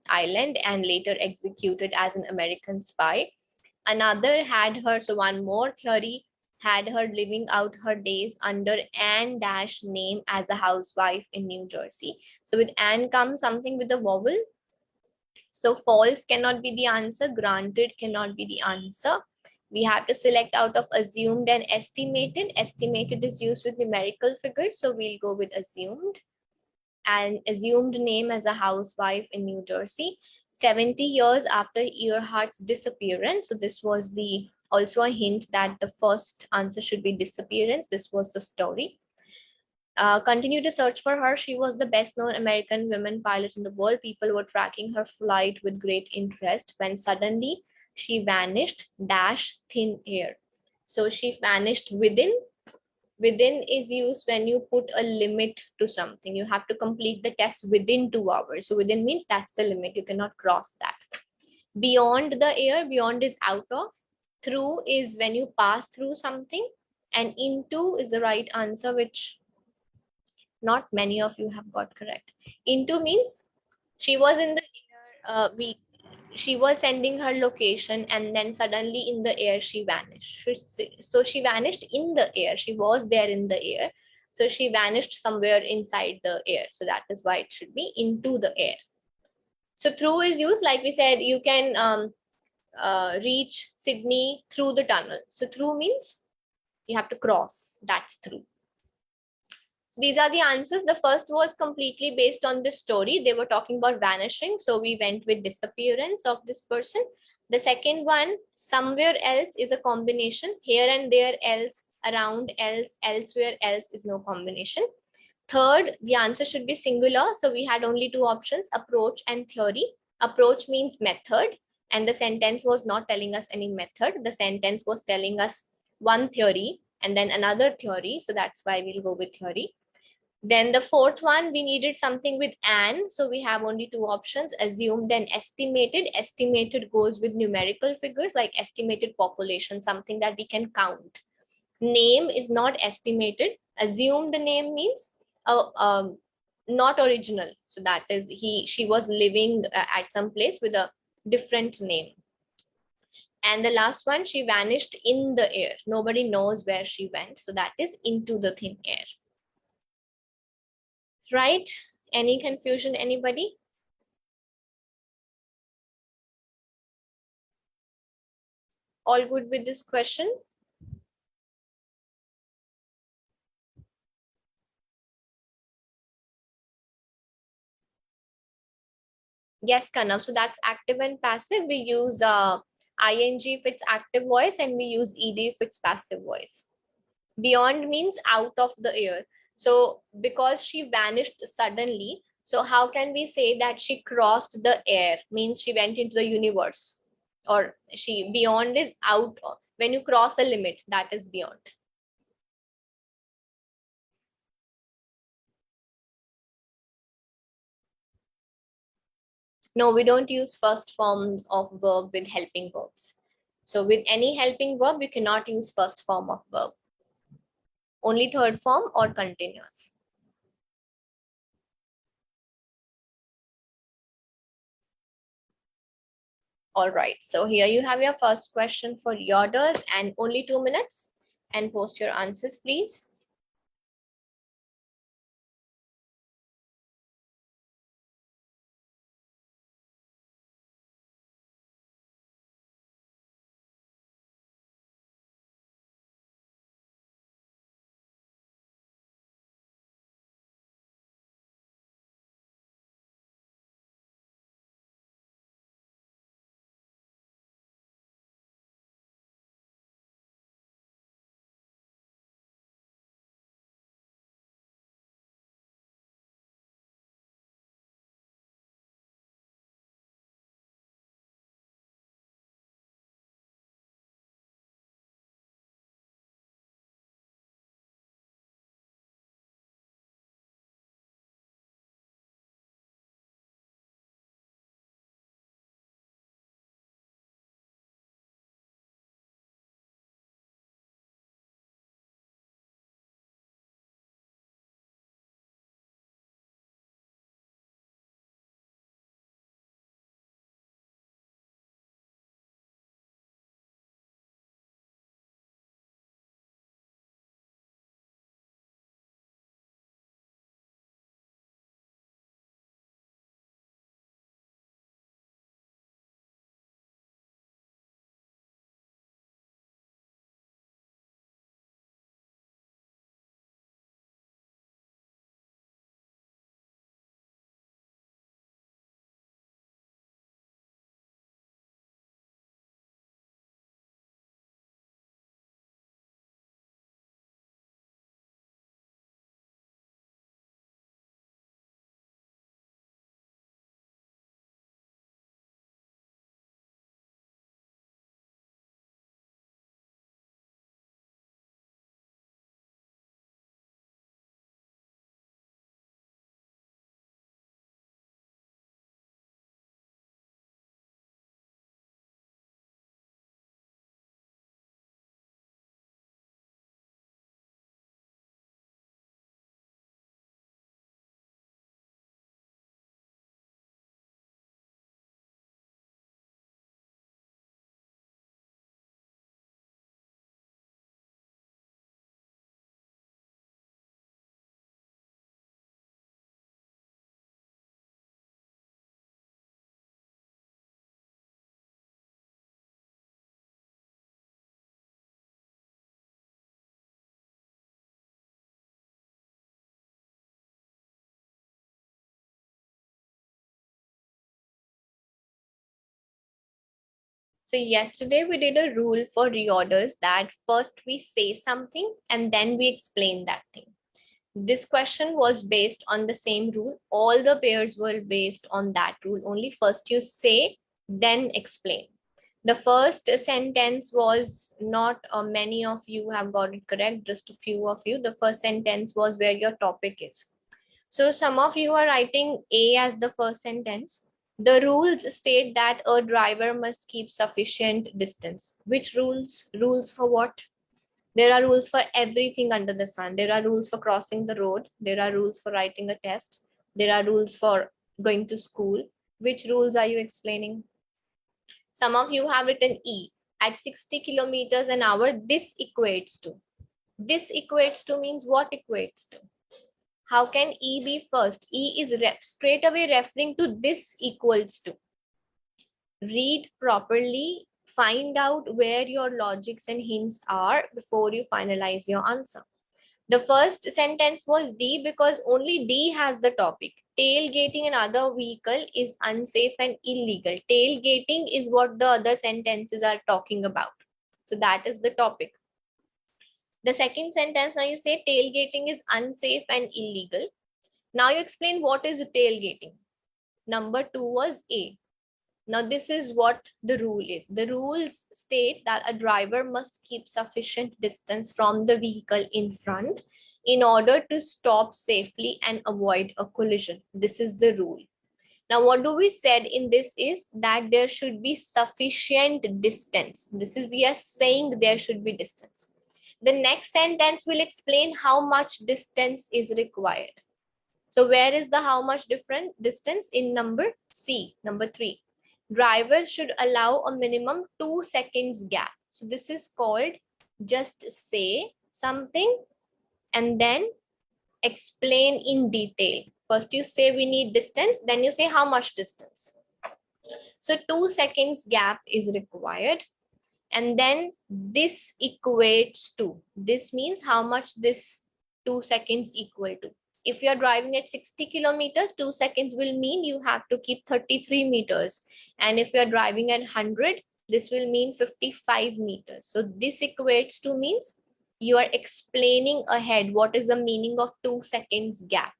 island and later executed as an American spy. Another had her, so one more theory had her living out her days under Anne dash name as a housewife in New Jersey. So with Anne comes something with a vowel. So false cannot be the answer, granted cannot be the answer. We have to select out of assumed and estimated. Estimated is used with numerical figures, so we'll go with assumed. And assumed name as a housewife in New Jersey. 70 years after Earhart's disappearance. So this was the also a hint that the first answer should be disappearance. This was the story. Continue to search for her. She was the best known American women pilot in the world. People were tracking her flight with great interest when suddenly she vanished dash thin air. So she vanished within. Within is used when you put a limit to something. You have to complete the test within 2 hours. So within means that's the limit. You cannot cross that. Beyond the air, beyond is out of. Through is when you pass through something. And into is the right answer, which not many of you have got correct. Into means she was in the air. She was sending her location and then suddenly in the air she vanished. So she vanished in the air. She was there in the air. So she vanished somewhere inside the air. So that is why it should be into the air. So through is used, like we said, you can reach Sydney through the tunnel. So through means you have to cross. That's through. So these are the answers. The first was completely based on the story. They were talking about vanishing. So we went with disappearance of this person. The second one, somewhere else, is a combination. Here and there, else, around, else, elsewhere, else is no combination. Third, the answer should be singular. So we had only two options, approach and theory. Approach means method. And the sentence was not telling us any method. The sentence was telling us one theory and then another theory. So that's why we'll go with theory. Then the fourth one, we needed something with and. So we have only two options, assumed and estimated. Estimated goes with numerical figures like estimated population, something that we can count. Name is not estimated. Assumed name means not original. So that is she was living at some place with a different name. And the last one, she vanished in the air. Nobody knows where she went. So that is into the thin air. Right? Any confusion, anybody? All good with this question? Yes, Kanav. So that's active and passive. We use ing if it's active voice, and we use ed if it's passive voice. Beyond means out of the air. So because she vanished suddenly, so how can we say that she crossed the air? Means she went into the universe, or she, beyond is out. When you cross a limit, that is beyond. No, we don't use first form of verb with helping verbs. So with any helping verb, you cannot use first form of verb. Only third form or continuous. All right, so here you have your first question for reorders, and only 2 minutes, and post your answers, please. So yesterday we did a rule for reorders that first we say something and then we explain that thing. This question was based on the same rule. All the pairs were based on that rule. Only first you say, then explain. The first sentence was not many of you have got it correct, just a few of you. The first sentence was where your topic is. So some of you are writing A as the first sentence. The rules state that a driver must keep sufficient distance. Which rules? Rules for what? There are rules for everything under the sun. There are rules for crossing the road. There are rules for writing a test. There are rules for going to school. Which rules are you explaining? Some of you have written E. At 60 kilometers an hour, this equates to. This equates to means what equates to? How can E be first? E is straight away referring to this equals to. Read properly, find out where your logics and hints are before you finalize your answer. The first sentence was D because only D has the topic. Tailgating another vehicle is unsafe and illegal. Tailgating is what the other sentences are talking about. So that is the topic. The second sentence, now you say tailgating is unsafe and illegal. Now you explain what is tailgating. Number 2 was A. Now this is what the rule is. The rules state that a driver must keep sufficient distance from the vehicle in front in order to stop safely and avoid a collision. This is the rule. Now what do we said in this is that there should be sufficient distance. This is, we are saying there should be distance. The next sentence will explain how much distance is required. So where is the how much different distance? In number C, number 3. Drivers should allow a minimum 2 seconds gap. So this is called just say something and then explain in detail. First you say we need distance, then you say how much distance. So 2 seconds gap is required. And then this equates to. This means how much this 2 seconds equal to. If you are driving at 60 kilometers, 2 seconds will mean you have to keep 33 meters. And if you are driving at 100, this will mean 55 meters. So this equates to means you are explaining ahead what is the meaning of 2 seconds gap.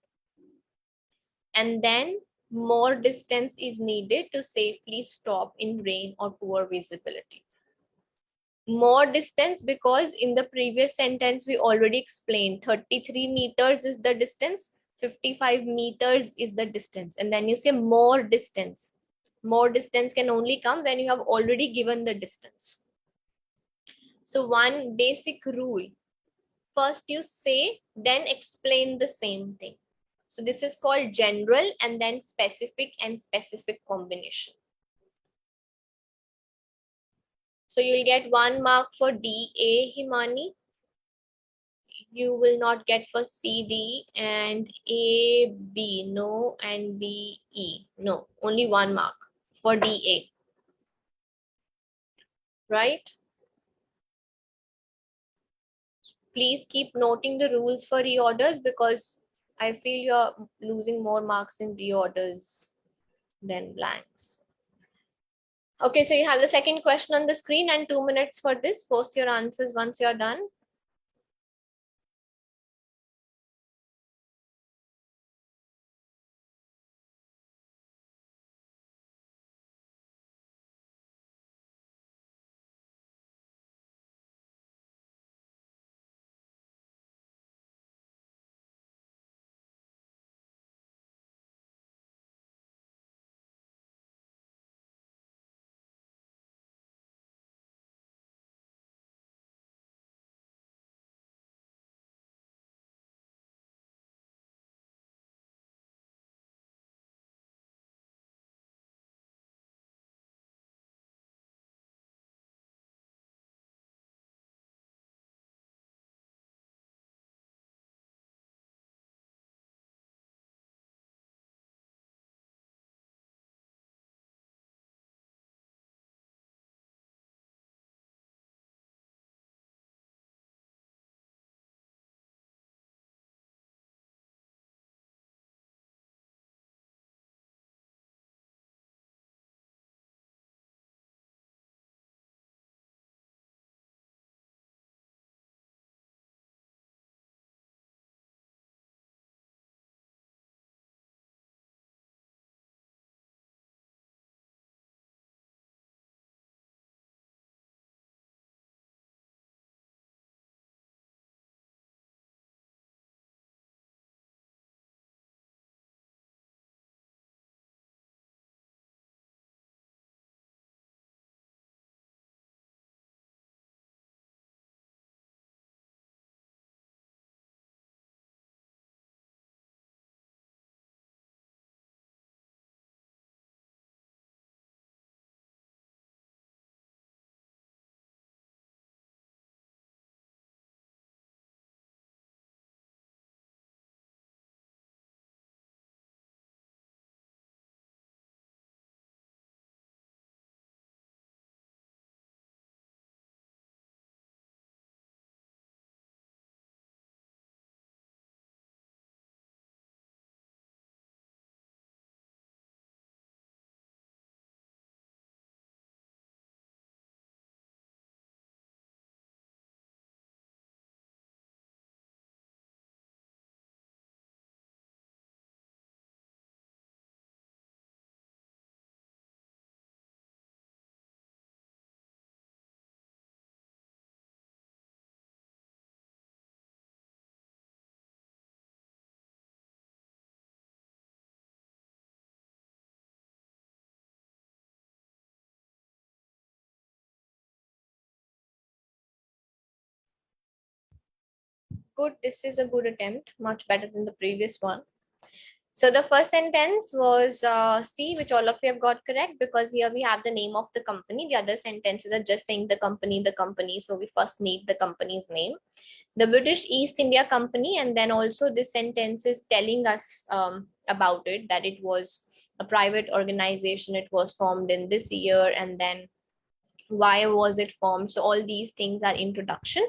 And then more distance is needed to safely stop in rain or poor visibility. More distance because in the previous sentence we already explained 33 meters is the distance, 55 meters is the distance, and then you say more distance. More distance can only come when you have already given the distance. So one basic rule, first you say then explain the same thing. So this is called general and then specific and specific combination. So you'll get 1 mark for DA, Himani. You will not get for CD and AB, no, and BE, no, only 1 mark for DA, right? Please keep noting the rules for reorders because I feel you're losing more marks in reorders than blanks. Okay, so you have the second question on the screen and 2 minutes for this. Post your answers once you're done. good. This is a good attempt, much better than the previous one. So the first sentence was C, which all of you have got correct, because here we have the name of the company. The other sentences are just saying the company. So we first need the company's name. The British East India Company, and then also this sentence is telling us about it, that it was a private organization. It was formed in this year, and then why was it formed? So all these things are introduction.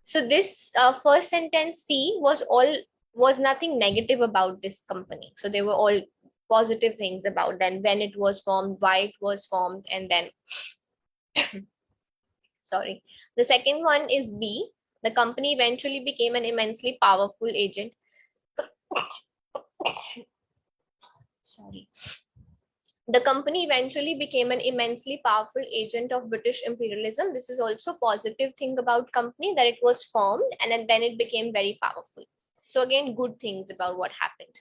So this first sentence C was nothing negative about this company. So they were all positive things about then when it was formed, why it was formed, and then sorry. The second one is B. The company eventually became an immensely powerful agent. Sorry. The company eventually became an immensely powerful agent of British imperialism. This is also a positive thing about company, that it was formed and then it became very powerful. So again, good things about what happened.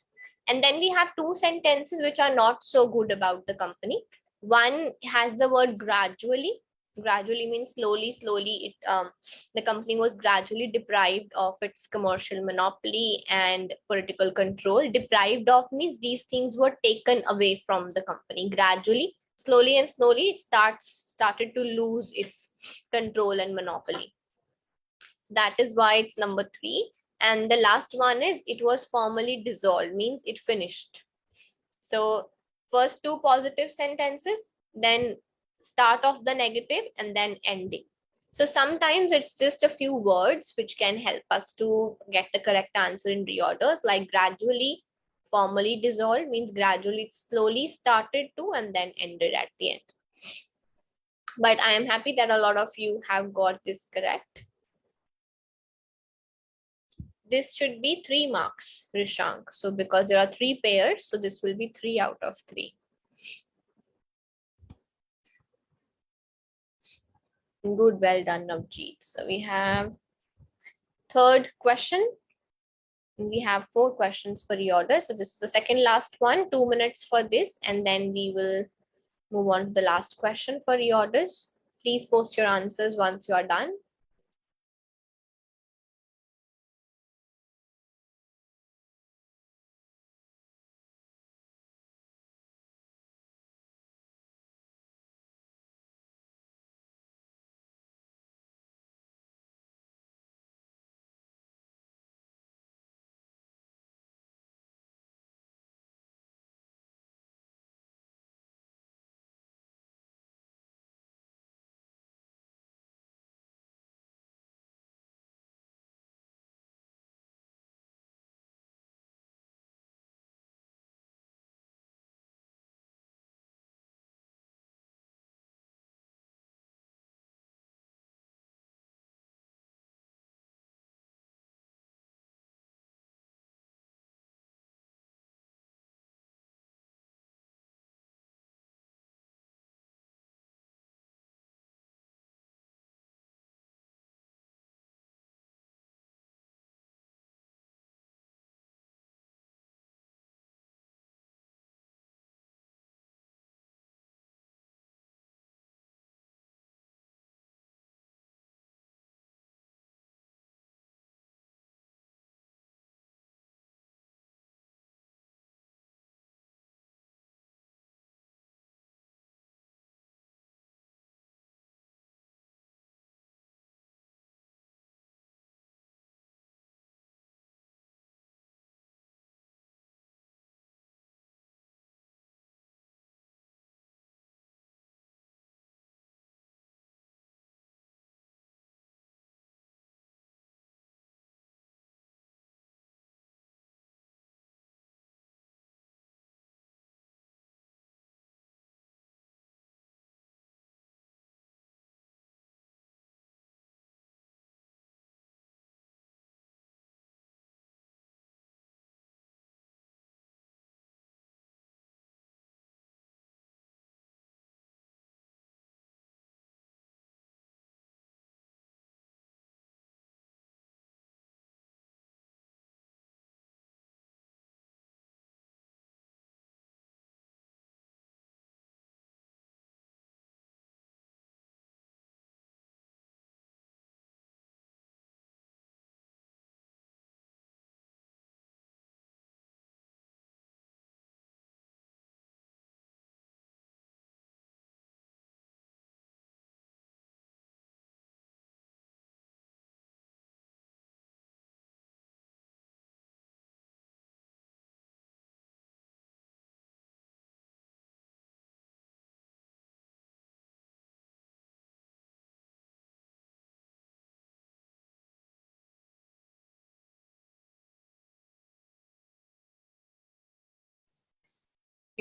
And then we have two sentences which are not so good about the company. One has the word gradually. Gradually means slowly. The company was gradually deprived of its commercial monopoly and political control. Deprived of means these things were taken away from the company gradually. Slowly and slowly it started to lose its control and monopoly. So that is why it's number 3. And the last one is it was formally dissolved, means it finished. So first two positive sentences, then start of the negative, and then ending. So sometimes it's just a few words which can help us to get the correct answer in reorders, like gradually, formally dissolved means gradually, it slowly started to and then ended at the end. But I am happy that a lot of you have got this correct. This should be 3 marks, Rishank. So because there are 3 pairs, so this will be 3 out of 3. Good, well done, Navjeet. So we have third question. We have 4 questions for reorder. So this is the second last one, 2 minutes for this, and then we will move on to the last question for reorders. Please post your answers once you are done.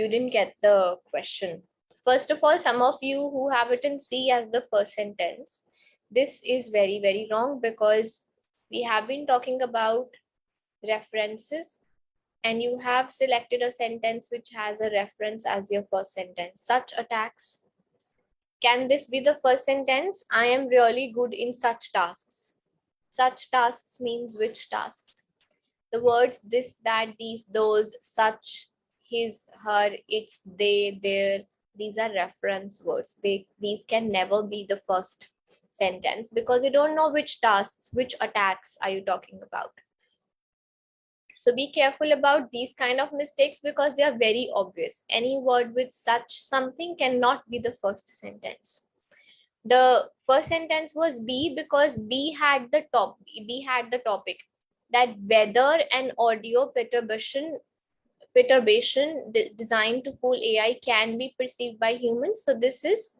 You didn't get the question. First of all, some of you who have written C as the first sentence, this is very, very wrong because we have been talking about references and you have selected a sentence which has a reference as your first sentence. Such attacks. Can this be the first sentence? I am really good in such tasks. Such tasks means which tasks? The words this, that, these, those, such, his, her, its, they, their, these are reference words. These can never be the first sentence because you don't know which tasks, which attacks are you talking about. So be careful about these kind of mistakes because they are very obvious. Any word with such something cannot be the first sentence. The first sentence was B because B had the topic that whether an audio perturbation designed to fool AI can be perceived by humans. So this is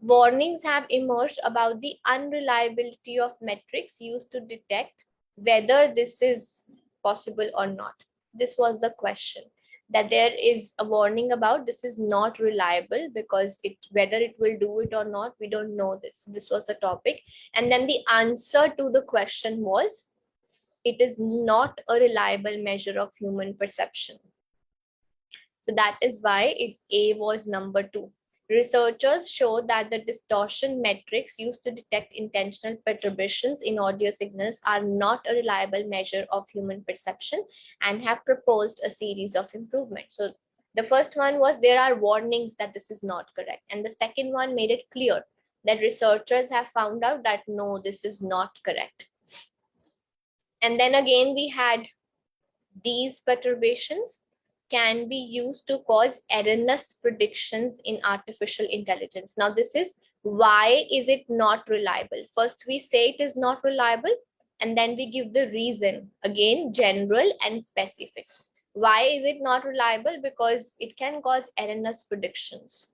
warnings have emerged about the unreliability of metrics used to detect whether this is possible or not. This was the question, that there is a warning about this is not reliable because whether it will do it or not, we don't know this. This was the topic. And then the answer to the question was, it is not a reliable measure of human perception. So that is why A was number 2. Researchers show that the distortion metrics used to detect intentional perturbations in audio signals are not a reliable measure of human perception and have proposed a series of improvements. So the first one was there are warnings that this is not correct. And the second one made it clear that researchers have found out that no, this is not correct. And then again, we had these perturbations can be used to cause erroneous predictions in artificial intelligence. Now, this is why is it not reliable? First, we say it is not reliable, and then we give the reason. Again, general and specific. Why is it not reliable? Because it can cause erroneous predictions.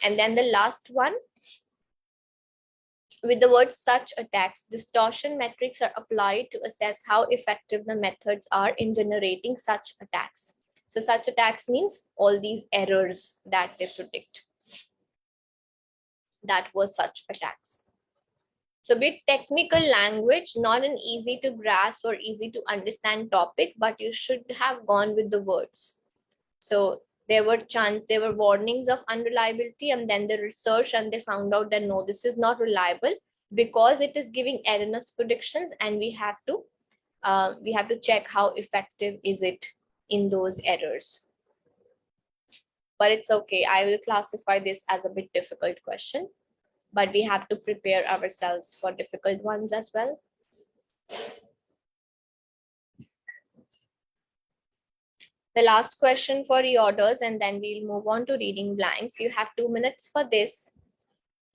And then the last one, with the word such attacks, distortion metrics are applied to assess how effective the methods are in generating such attacks. So such attacks means all these errors that they predict. That was such attacks. So with technical language, not an easy to grasp or easy to understand topic, but you should have gone with the words. So there were warnings of unreliability, and then they researched and they found out that no, this is not reliable because it is giving erroneous predictions, and we have to check how effective is it in those errors. But it's okay. I will classify this as a bit difficult question, but we have to prepare ourselves for difficult ones as well. The last question for reorders, and then we'll move on to reading blanks. You have 2 minutes for this.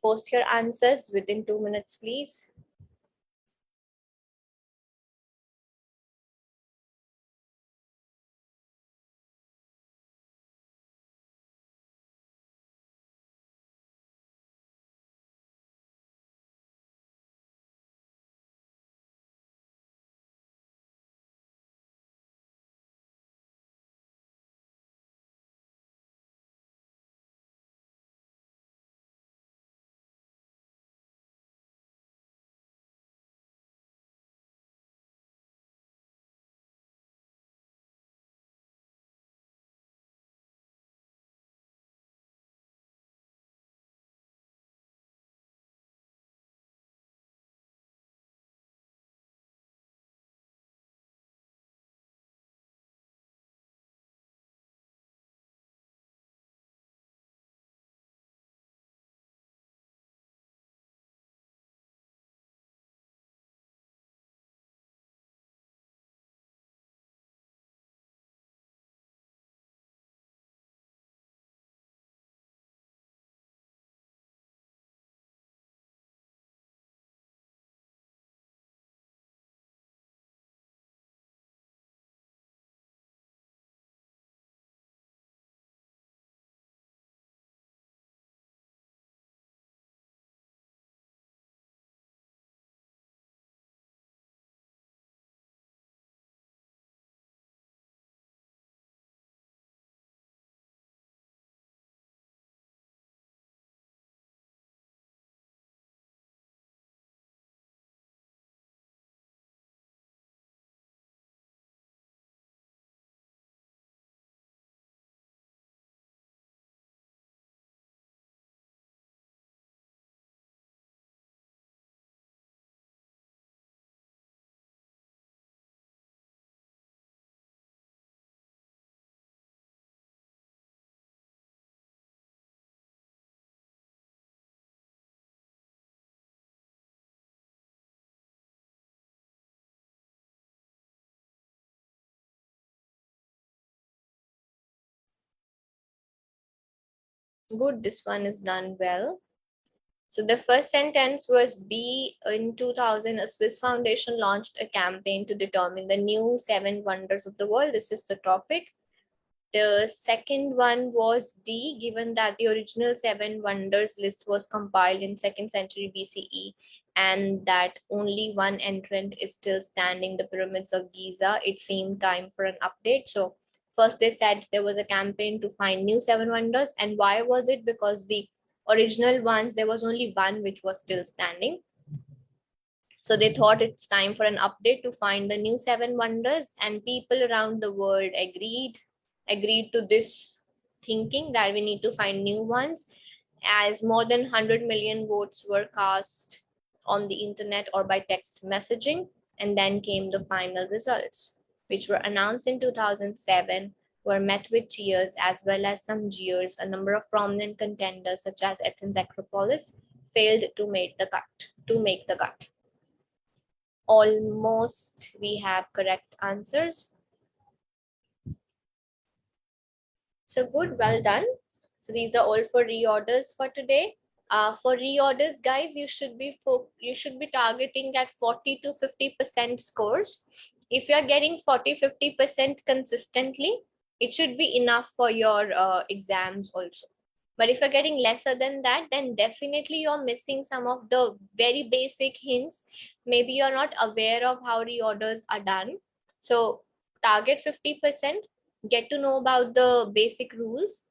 Post your answers within 2 minutes, please. Good, this one is done well. So the first sentence was B. In 2000, a Swiss foundation launched a campaign to determine the new seven wonders of the world. This is the topic. The second one was D. Given that the original seven wonders list was compiled in 2nd century BCE and that only one entrant is still standing, the pyramids of Giza, it seemed time for an update. So first they said there was a campaign to find new seven wonders. And why was it? Because the original ones, there was only one which was still standing. So they thought it's time for an update to find the new seven wonders, and people around the world agreed to this thinking that we need to find new ones, as more than 100 million votes were cast on the internet or by text messaging. And then came the final results, which were announced in 2007, were met with cheers as well as some jeers. A number of prominent contenders such as Athens Acropolis failed to make the cut. Almost we have correct answers. So good, well done. So these are all for reorders for today. For reorders, guys, you should be targeting at 40 to 50% scores. If you are getting 40-50% consistently, it should be enough for your exams also. But if you're getting lesser than that, then definitely you're missing some of the very basic hints. Maybe you're not aware of how reorders are done. So target 50%, get to know about the basic rules.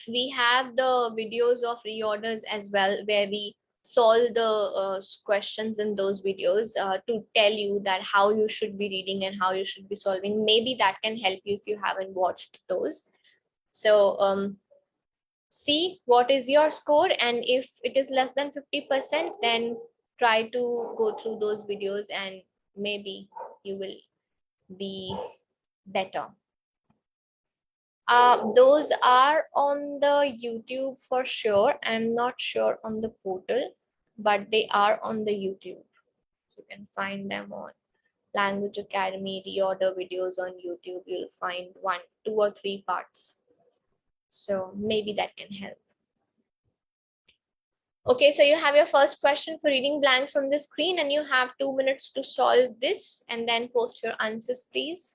We have the videos of reorders as well, where we solve the questions in those videos to tell you that how you should be reading and how you should be solving. Maybe that can help you if you haven't watched those. So see what is your score, and if it is less than 50%, then try to go through those videos and maybe you will be better. Those are on the YouTube for sure. I'm not sure on the portal, but they are on the YouTube. You can find them on Language Academy reorder videos on YouTube. You'll find 1, 2 or 3 parts. So maybe that can help. Okay, so you have your first question for reading blanks on the screen, and you have 2 minutes to solve this and then post your answers, please.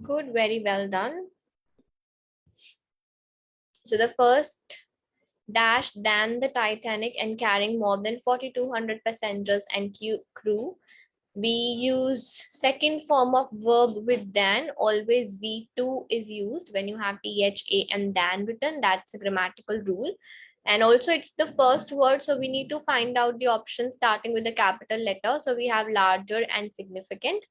Good, very well done. So the first dash than the Titanic and carrying more than 4,200 passengers and crew. We use second form of verb with than. Always V2 is used when you have THA and than written. That's a grammatical rule. And also it's the first word, so we need to find out the option starting with a capital letter. So we have larger and significant.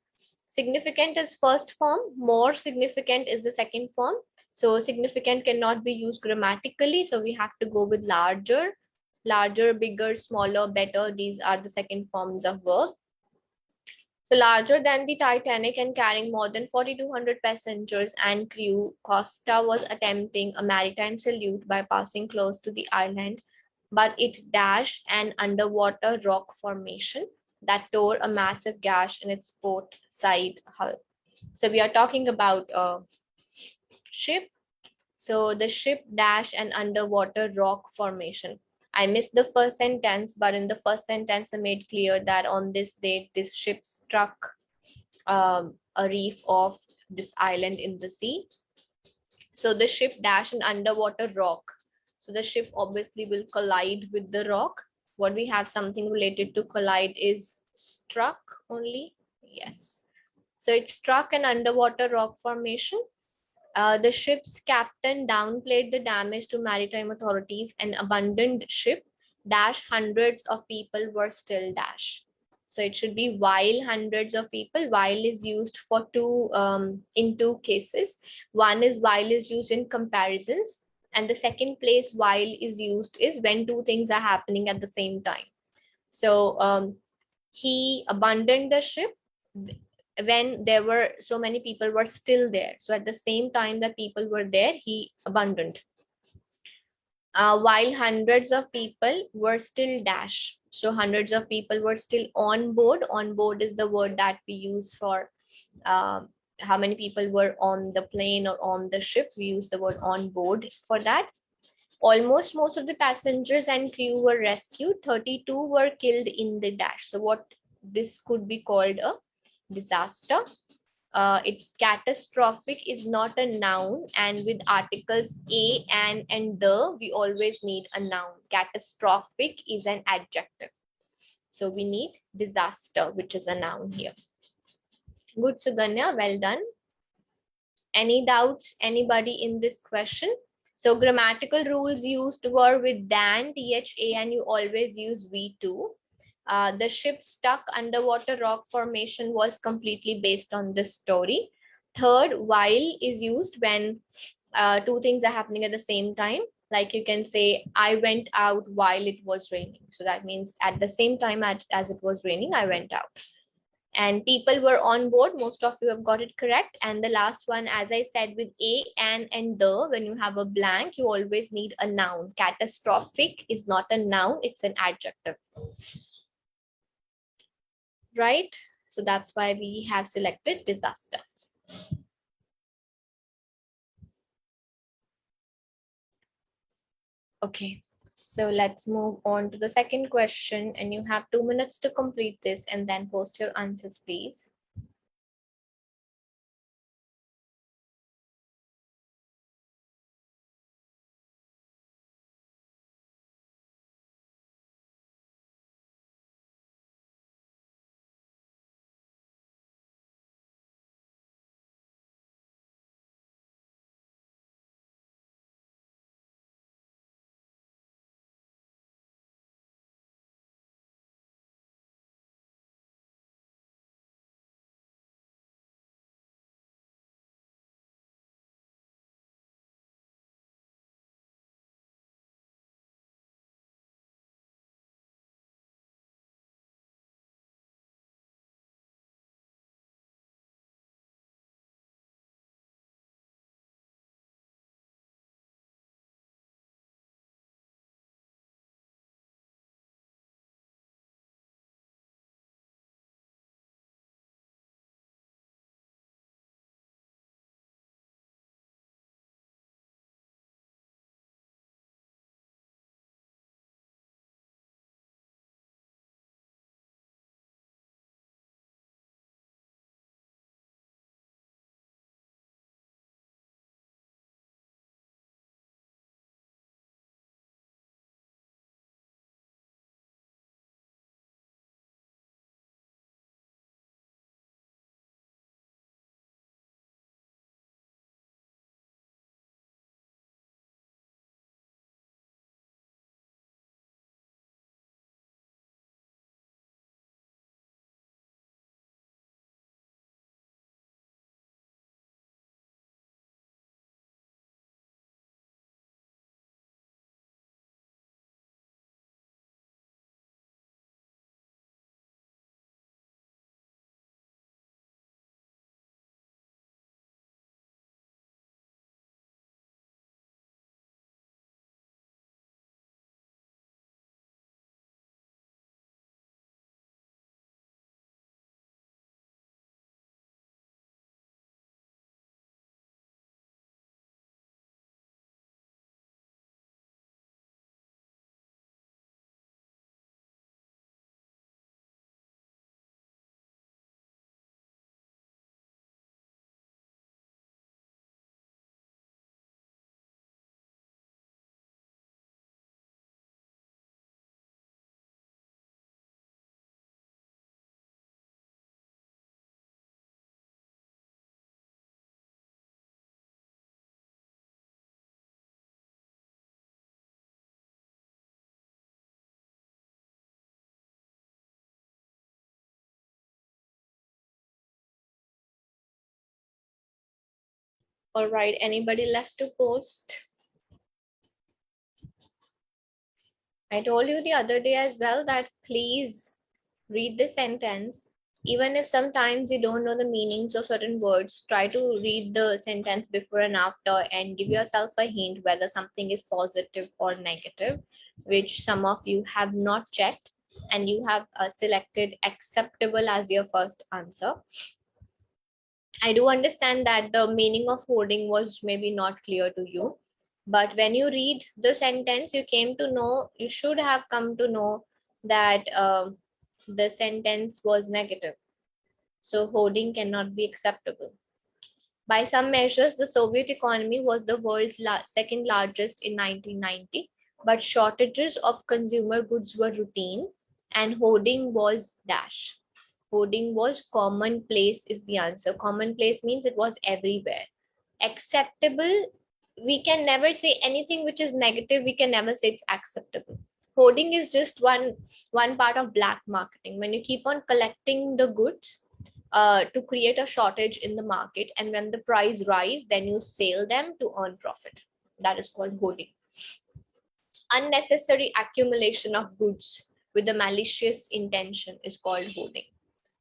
Significant is first form, more significant is the second form. So significant cannot be used grammatically, so we have to go with larger. Larger, bigger, smaller, better, these are the second forms of verb. So larger than the Titanic and carrying more than 4,200 passengers and crew, Costa was attempting a maritime salute by passing close to the island, but it dashed an underwater rock formation that tore a massive gash in its port side hull. So we are talking about a ship. So the ship dashed an underwater rock formation. I missed the first sentence, but in the first sentence, I made clear that on this date, this ship struck a reef of this island in the sea. So the ship dashed an underwater rock. So the ship obviously will collide with the rock. What we have something related to collide is struck only. Yes. So it struck an underwater rock formation. The ship's captain downplayed the damage to maritime authorities and abandoned ship. Dash hundreds of people were still dash. So it should be while hundreds of people. While is used for in two cases. One is while is used in comparisons, and the second place while is used is when two things are happening at the same time. So he abandoned the ship when there were so many people were still there. So at the same time that people were there, he abandoned. While hundreds of people were still dash. So hundreds of people were still on board. On board is the word that we use for how many people were on the plane or on the ship. We use the word on board for that. Almost most of the passengers and crew were rescued. 32 were killed in the dash. So what this could be called a disaster. Catastrophic is not a noun, and with articles a, an, and the, we always need a noun. Catastrophic is an adjective. So we need disaster, which is a noun here. Good, Suganya, well done. Any doubts, anybody in this question? So grammatical rules used were with than, THA, and you always use V2. The ship stuck underwater rock formation was completely based on this story. Third, while is used when two things are happening at the same time. Like you can say, I went out while it was raining. So that means at the same time as it was raining, I went out. And people were on board. Most of you have got it correct. And the last one, as I said, with a, an, and the, when you have a blank, you always need a noun. Catastrophic is not a noun, it's an adjective. Right? So that's why we have selected disaster. Okay, so let's move on to the second question, and you have 2 minutes to complete this and then post your answers, please. All right, anybody left to post? I told you the other day as well that please read the sentence. Even if sometimes you don't know the meanings of certain words, try to read the sentence before and after and give yourself a hint whether something is positive or negative, which some of you have not checked and you have selected acceptable as your first answer. I do understand that the meaning of hoarding was maybe not clear to you, but when you read the sentence, you should have come to know that the sentence was negative. So hoarding cannot be acceptable. By some measures, the Soviet economy was the world's second largest in 1990, but shortages of consumer goods were routine and hoarding was dash. Hoarding was commonplace is the answer. Commonplace means it was everywhere. Acceptable, we can never say anything which is negative, we can never say it's acceptable. Hoarding is just one part of black marketing. When you keep on collecting the goods to create a shortage in the market, and when the price rise, then you sell them to earn profit. That is called hoarding. Unnecessary accumulation of goods with a malicious intention is called hoarding.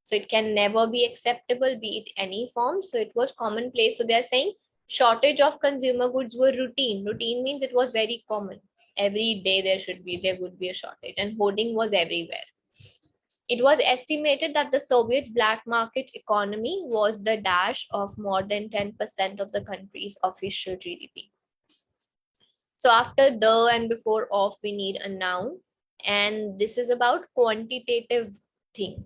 So it can never be acceptable, be it any form. So it was commonplace. So they're saying shortage of consumer goods were routine. Routine means it was very common. Every day there would be a shortage, and hoarding was everywhere. It was estimated that the Soviet black market economy was the dash of more than 10% of the country's official GDP. So after the and before of, we need a noun. And this is about quantitative thing.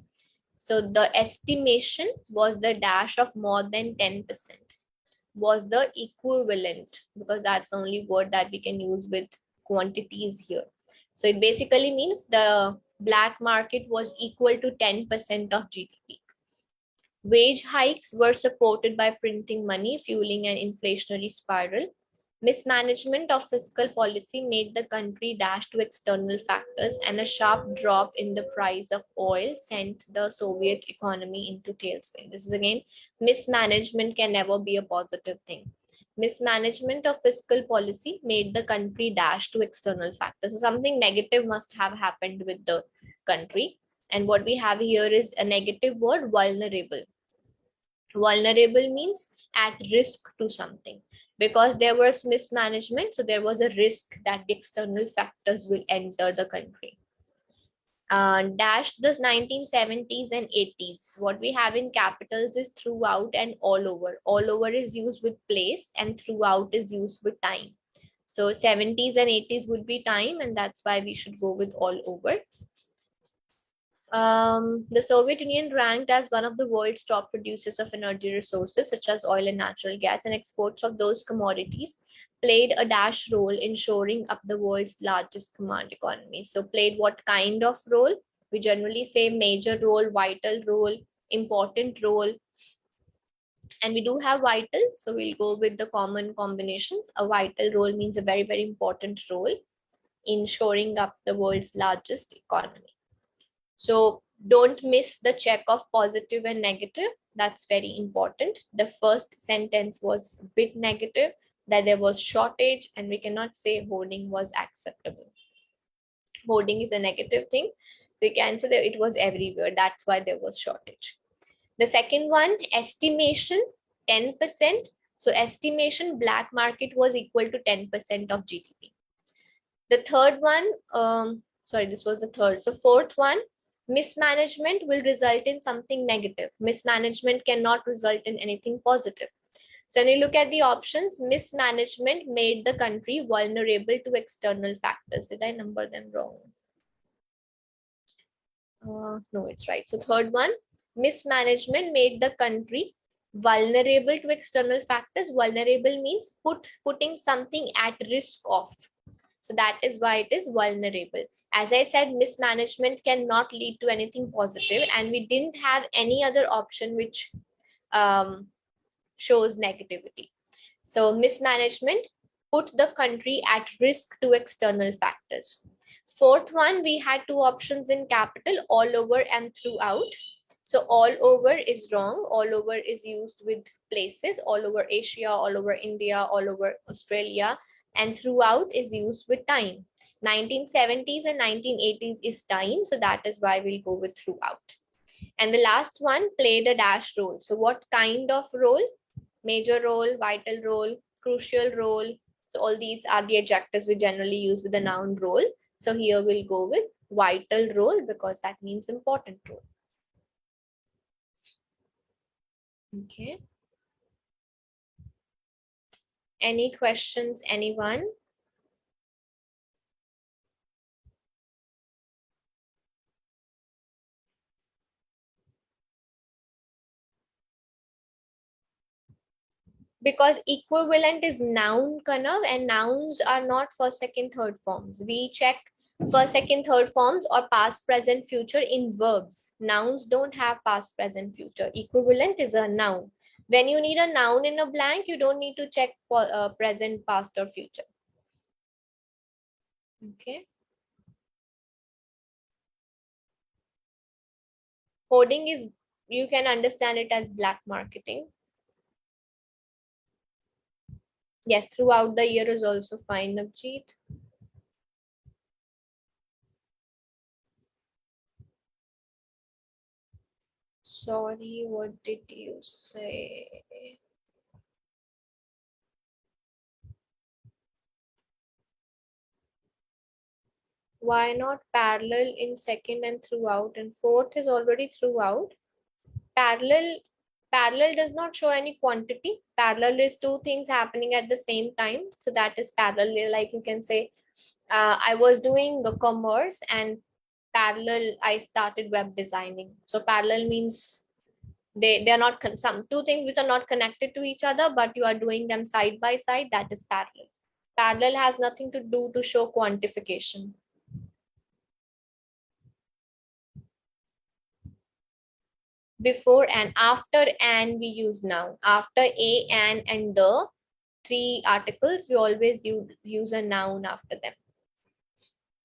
So the estimation was the dash of more than 10%, was the equivalent, because that's the only word that we can use with quantities here. So it basically means the black market was equal to 10% of GDP. Wage hikes were supported by printing money, fueling an inflationary spiral. Mismanagement of fiscal policy made the country dash to external factors, and a sharp drop in the price of oil sent the Soviet economy into tailspin. This is again, mismanagement can never be a positive thing. Mismanagement of fiscal policy made the country dash to external factors. So something negative must have happened with the country. And what we have here is a negative word, vulnerable. Vulnerable means at risk to something. Because there was mismanagement, so there was a risk that the external factors will enter the country. Dash the 1970s and 80s. What we have in capitals is throughout and all over. All over is used with place and throughout is used with time. So 70s and 80s would be time, and that's why we should go with all over. The Soviet Union ranked as one of the world's top producers of energy resources such as oil and natural gas, and exports of those commodities played a dash role in shoring up the world's largest command economy. So played what kind of role? We generally say major role, vital role, important role. And we do have vital, so we'll go with the common combinations. A vital role means a very, very important role in shoring up the world's largest economy. So don't miss the check of positive and negative. That's very important. The first sentence was a bit negative, that there was shortage, and we cannot say hoarding was acceptable. Hoarding is a negative thing. So you can say that it was everywhere. That's why there was shortage. The second one, estimation, 10%. So estimation, black market was equal to 10% of GDP. The third one, this was the third. So fourth one, mismanagement will result in something negative. Mismanagement cannot result in anything positive. So when you look at the options, mismanagement made the country vulnerable to external factors. Did I number them wrong? No, it's right. So third one, mismanagement made the country vulnerable to external factors. Vulnerable means putting something at risk of. So that is why it is vulnerable. As I said, mismanagement cannot lead to anything positive, and we didn't have any other option which shows negativity. So mismanagement put the country at risk to external factors. Fourth one, we had two options in capital, all over and throughout. So all over is wrong. All over is used with places, all over Asia, all over India, all over Australia, and throughout is used with time. 1970s and 1980s is time, so that is why we'll go with throughout. And the last one, played a dash role. So what kind of role? Major role, vital role, crucial role. So all these are the adjectives we generally use with the noun role. So here we'll go with vital role because that means important role. Okay. Any questions, anyone? Because equivalent is noun, Kanav, and nouns are not first, second, third forms. We check first, second, third forms or past, present, future in verbs. Nouns don't have past, present, future. Equivalent is a noun. When you need a noun in a blank, you don't need to check for present, past, or future. Okay. Hoarding is, you can understand it as black marketing. Yes, throughout the year is also fine, Navjeet. Sorry, what did you say? Why not parallel in second and throughout, and fourth is already throughout? Parallel does not show any quantity. Parallel is two things happening at the same time, so that is parallel. Like you can say, I was doing the commerce and parallel I started web designing. So parallel means they're not some two things which are not connected to each other, but you are doing them side by side. That is parallel. Parallel has nothing to do to show quantification. Before and after and we use noun. After a and the three articles, we always use a noun after them.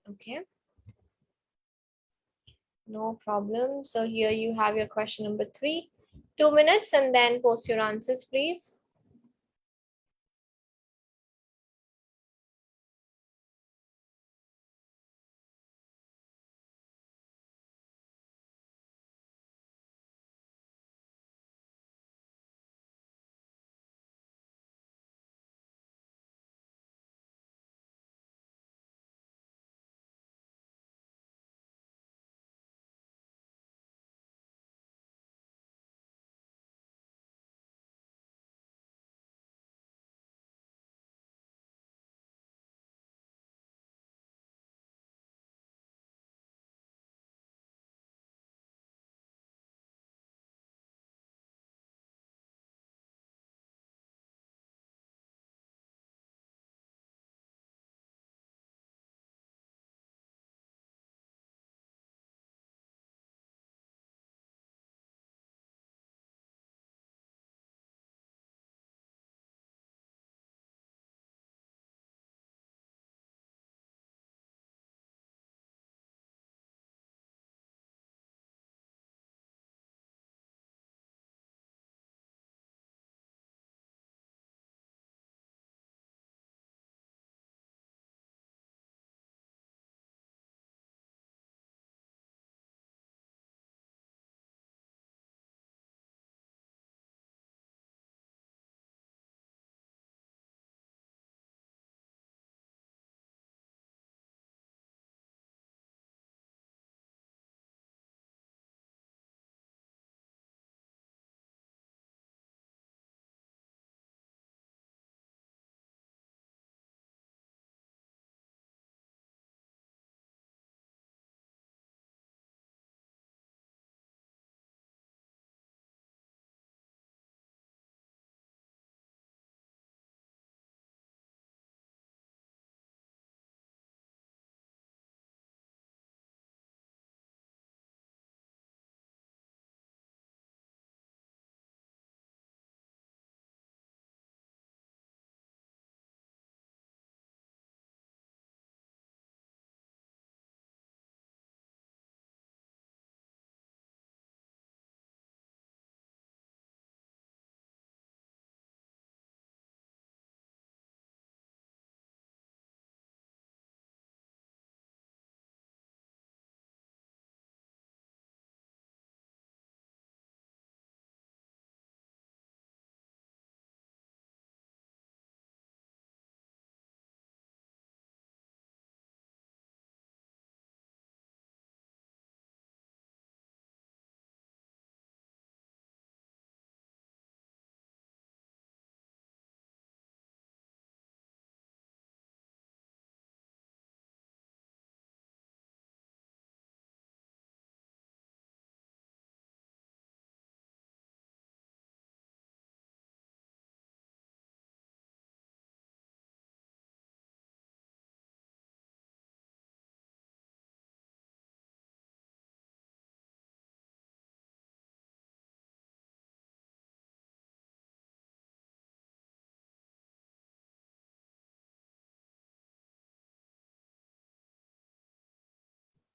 Okay, no problem. So here you have your question number 3. 2 minutes and then post your answers, please.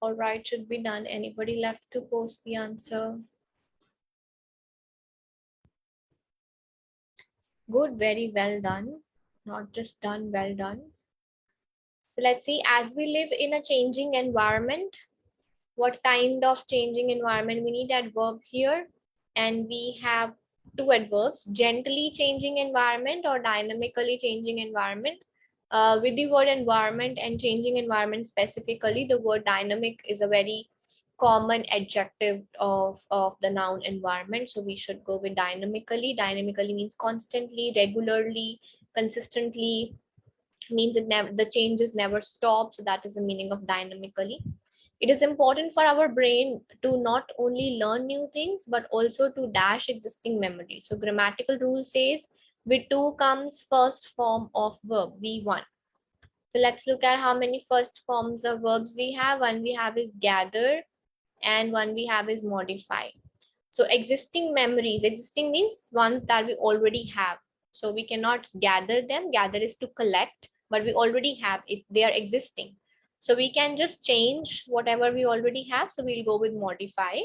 All right, should be done. Anybody left to post the answer? Good, very well done. Not just done, well done. So let's see, as we live in a changing environment, what kind of changing environment? We need adverb here, and we have two adverbs: gently changing environment or dynamically changing environment. With the word environment and changing environment specifically, the word dynamic is a very common adjective of the noun environment, so we should go with dynamically. Dynamically means constantly, regularly, consistently, means it never, the changes never stop, so that is the meaning of dynamically. It is important for our brain to not only learn new things, but also to dash existing memory. So grammatical rule says with to comes first form of verb, V1. So let's look at how many first forms of verbs we have. One we have is gather, and one we have is modify. So existing memories, existing means ones that we already have. So we cannot gather them. Gather is to collect, but we already have it. They are existing. So we can just change whatever we already have. So we'll go with modify.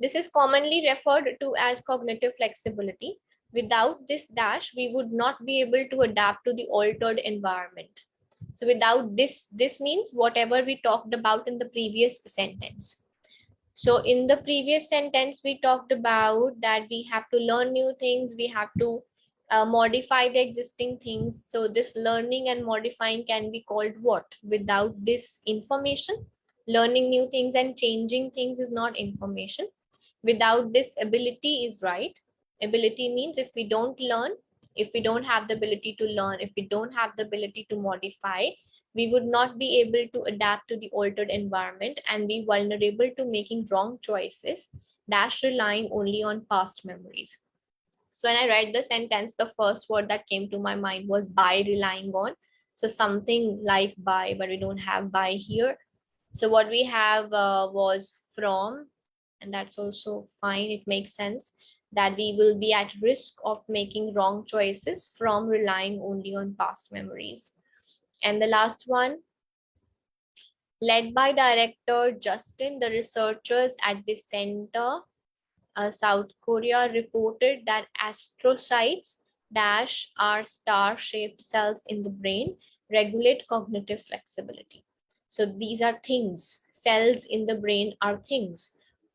This is commonly referred to as cognitive flexibility. Without this dash, we would not be able to adapt to the altered environment. So without this means whatever we talked about in the previous sentence. So in the previous sentence, we talked about that we have to learn new things, we have to modify the existing things. So this learning and modifying can be called what? Without this information, learning new things and changing things is not information. Without this ability is right. Ability means if we don't learn, if we don't have the ability to learn, if we don't have the ability to modify, we would not be able to adapt to the altered environment and be vulnerable to making wrong choices, dash relying only on past memories. So when I read the sentence, the first word that came to my mind was by relying on. So something like by, but we don't have by here. So what we have was from, and that's also fine. It makes sense that we will be at risk of making wrong choices from relying only on past memories. And the last one, led by director Justin, the researchers at the center, South Korea, reported that astrocytes dash are star-shaped cells in the brain regulate cognitive flexibility. So these are things. Cells in the brain are things.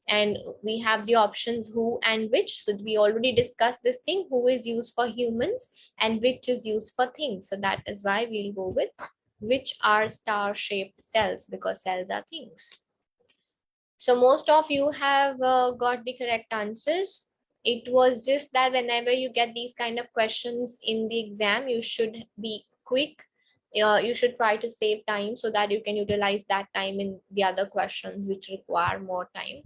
And we have the options who and which. So we already discussed this thing. Who is used for humans and which is used for things. So that is why we'll go with which are star-shaped cells, because cells are things. So most of you have got the correct answers. It was just that whenever you get these kind of questions in the exam, you should be quick. You should try to save time so that you can utilize that time in the other questions which require more time.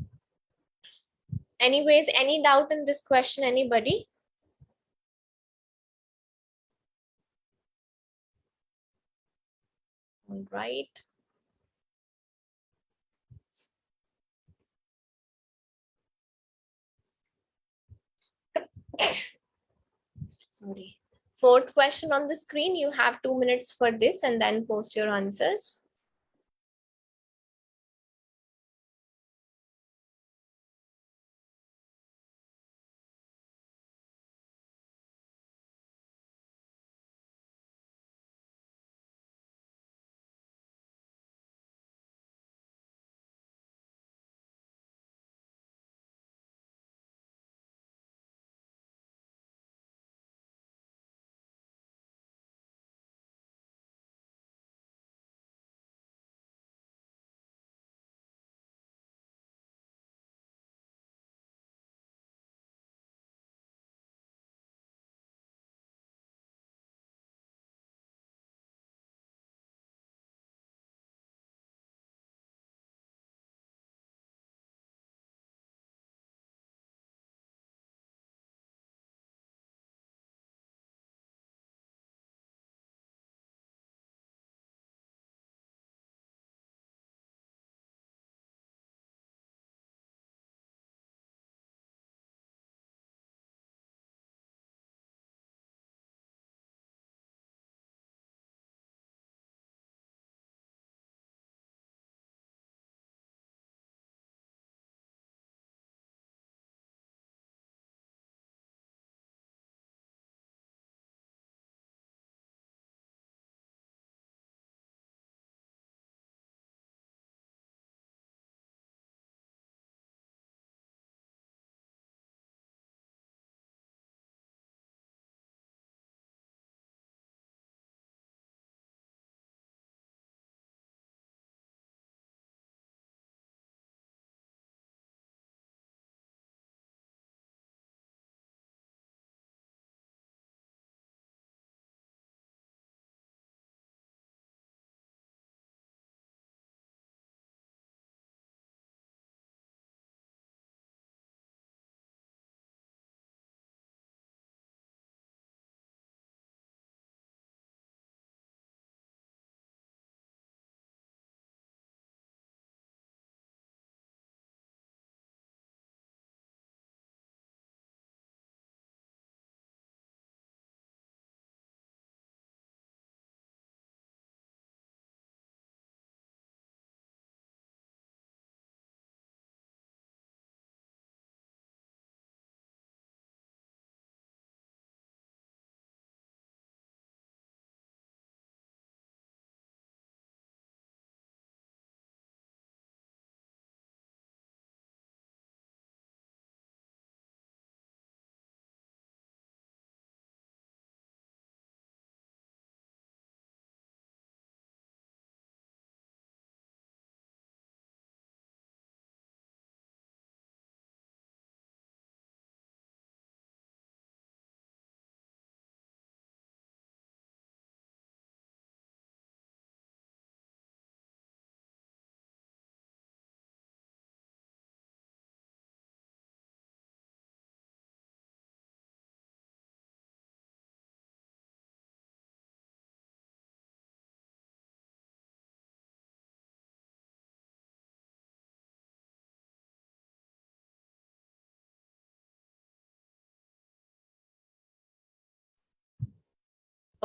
Anyways, any doubt in this question, anybody? All right. Sorry. Fourth question on the screen. You have 2 minutes for this and then post your answers.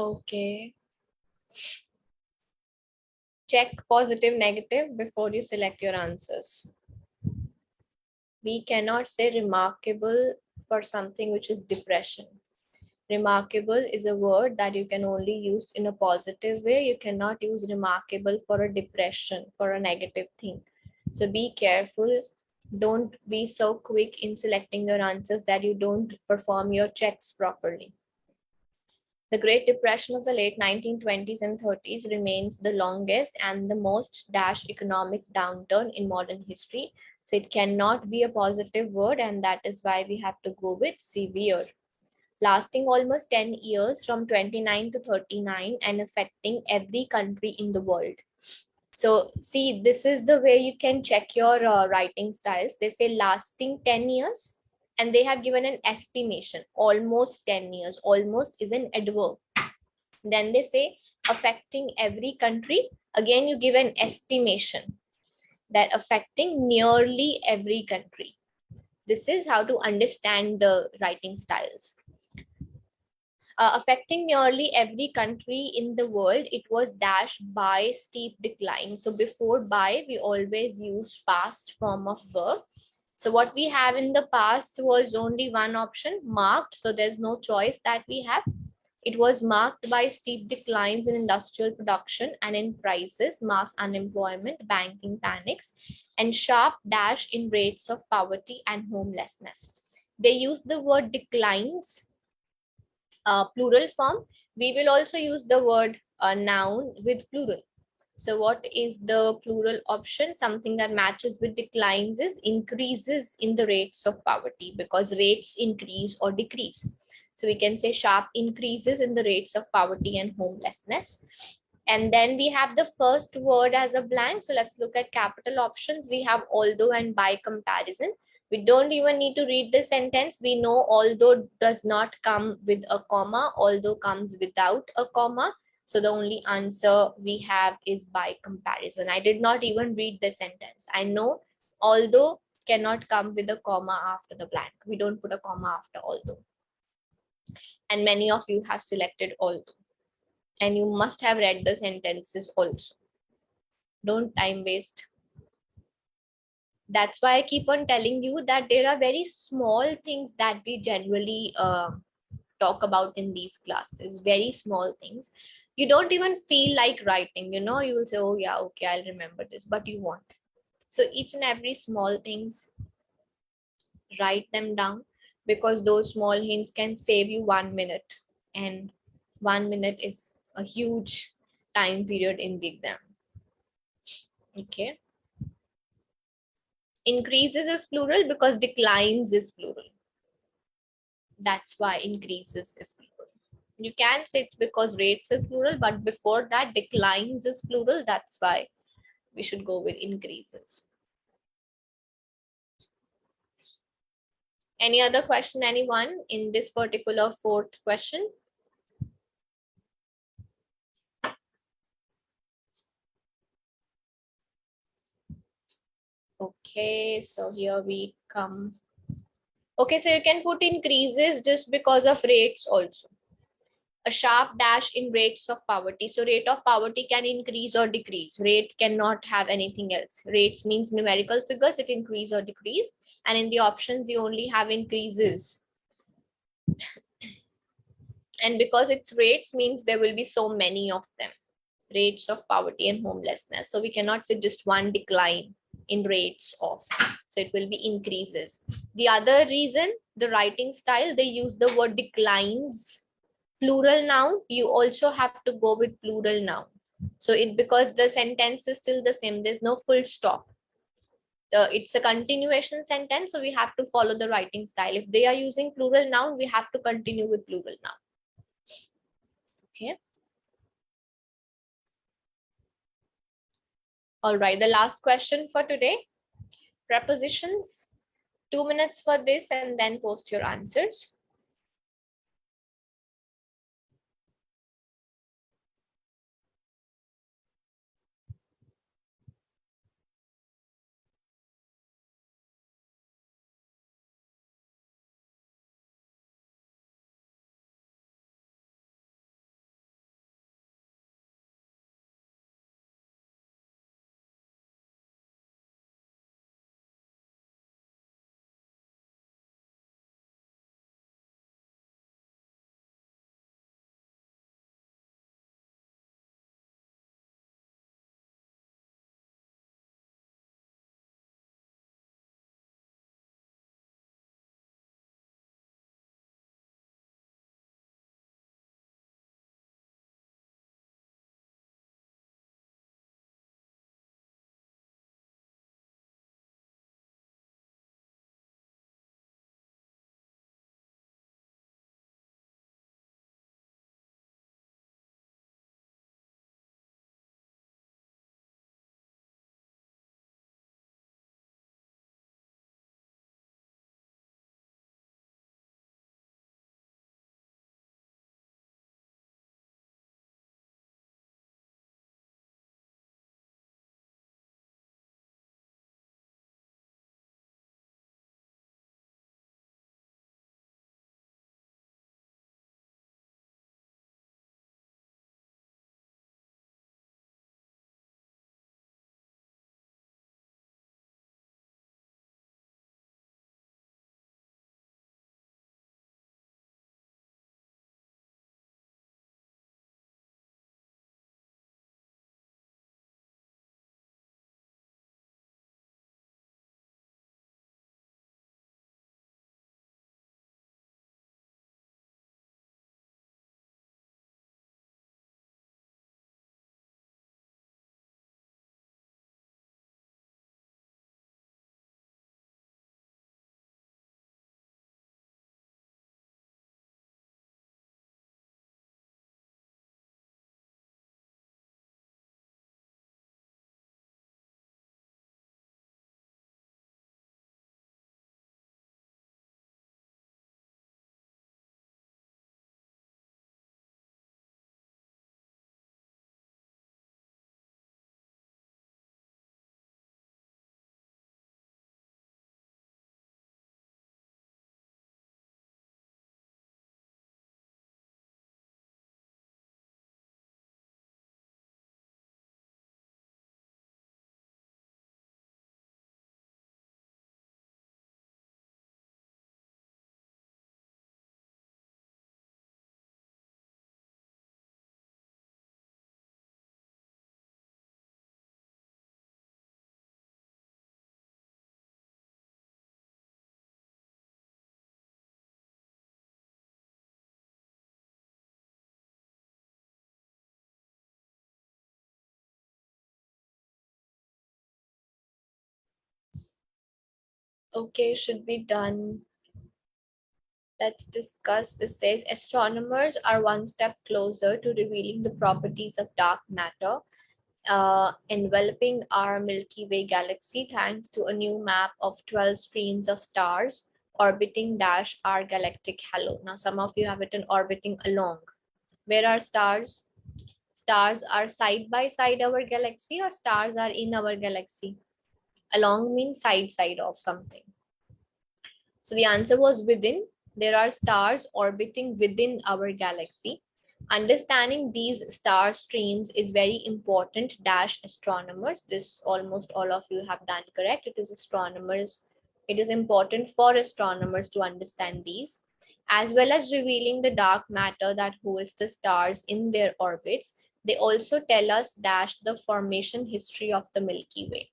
Okay. Check positive, negative before you select your answers. We cannot say remarkable for something which is depression. Remarkable is a word that you can only use in a positive way. You cannot use remarkable for a depression, for a negative thing. So be careful. Don't be so quick in selecting your answers that you don't perform your checks properly. The Great Depression of the late 1920s and 30s remains the longest and the most economic downturn in modern history. So it cannot be a positive word, and that is why we have to go with severe. Lasting almost 10 years from 29 to 39 and affecting every country in the world. So see, this is the way you can check your writing styles. They say lasting 10 years. And they have given an estimation, almost 10 years. Almost is an adverb. Then they say affecting every country. Again, you give an estimation that affecting nearly every country. This is how to understand the writing styles. Affecting nearly every country in the world, it was dashed by steep decline. So before by, we always use past form of verb. So what we have in the past was only one option, marked. So there's no choice that we have. It was marked by steep declines in industrial production and in prices, mass unemployment, banking panics, and sharp dash in rates of poverty and homelessness. They use the word declines, plural form. We will also use the word noun with plural. So what is the plural option? Something that matches with declines is increases in the rates of poverty, because rates increase or decrease. So we can say sharp increases in the rates of poverty and homelessness. And then we have the first word as a blank. So let's look at capital options. We have although and by comparison. We don't even need to read the sentence. We know although does not come with a comma, although comes without a comma. So the only answer we have is by comparison. I did not even read the sentence. I know although cannot come with a comma after the blank. We don't put a comma after although. And many of you have selected although. And you must have read the sentences also. Don't time waste. That's why I keep on telling you that there are very small things that we generally talk about in these classes, very small things. You don't even feel like writing, you know, you will say, oh yeah, okay, I'll remember this, but you won't. So each and every small things, write them down, because those small hints can save you 1 minute, and 1 minute is a huge time period in the exam. Okay. Increases is plural because declines is plural. That's why increases is plural. You can say it's because rates is plural, but before that declines is plural. That's why we should go with increases. Any other question, anyone, in this particular fourth question? Okay, so here we come. Okay, so you can put increases just because of rates also. A sharp dash in rates of poverty. So rate of poverty can increase or decrease. Rate cannot have anything else. Rates means numerical figures, it increase or decrease. And in the options, you only have increases. And because it's rates means there will be so many of them. Rates of poverty and homelessness. So we cannot say just one decline in rates of. So it will be increases. The other reason, the writing style, they use the word declines. Plural noun, you also have to go with plural noun. So it, because the sentence is still the same, there's no full stop. It's a continuation sentence, so we have to follow the writing style. If they are using plural noun, we have to continue with plural noun. Okay. All right, the last question for today. Prepositions. 2 minutes for this and then post your answers. Okay, should be done. Let's discuss. This says astronomers are one step closer to revealing the properties of dark matter enveloping our Milky Way galaxy thanks to a new map of 12 streams of stars orbiting dash our galactic halo. Now, some of you have written orbiting along. Where are stars? Stars are side by side our galaxy, or stars are in our galaxy? Along means side of something. So the answer was within. There are stars orbiting within our galaxy. Understanding these star streams is very important dash astronomers. This almost all of you have done correct. It is astronomers. It is important for astronomers to understand these, as well as revealing the dark matter that holds the stars in their orbits. They also tell us dash the formation history of the Milky Way.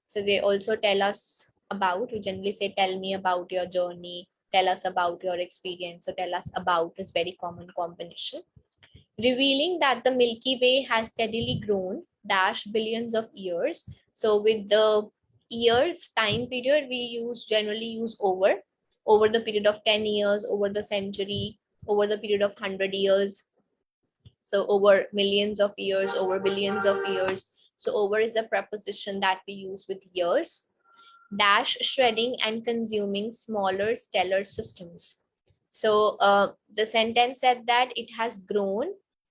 So they also tell us about, we generally say, tell me about your journey, tell us about your experience. So tell us about is very common combination. Revealing that the Milky Way has steadily grown dash billions of years. So with the years time period, we generally use over the period of 10 years, over the century, over the period of 100 years. So over millions of years, over billions of years. So over is a preposition that we use with years. Dash shredding and consuming smaller stellar systems. So the sentence said that it has grown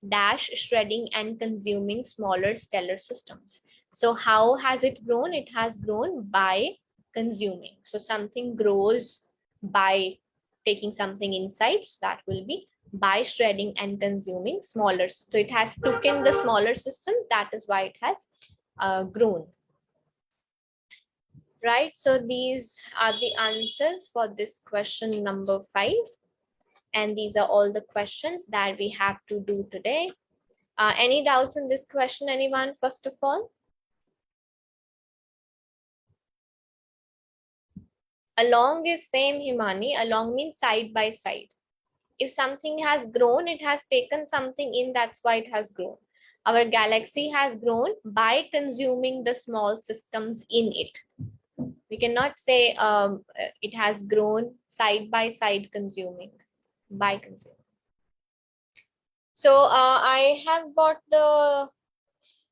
dash shredding and consuming smaller stellar systems. So how has it grown? It has grown by consuming. So something grows by taking something inside. So that will be by shredding and consuming smaller. So it has taken the smaller system. That is why it has grown. Right, so these are the answers for this question number 5, and these are all the questions that we have to do today. Any doubts in this question, anyone? First of all, along is same, Himani. Along means side by side. If something has grown, it has taken something in, that's why it has grown. Our galaxy has grown by consuming the small systems in it. We cannot say it has grown side by side consuming, by consuming. So I have got the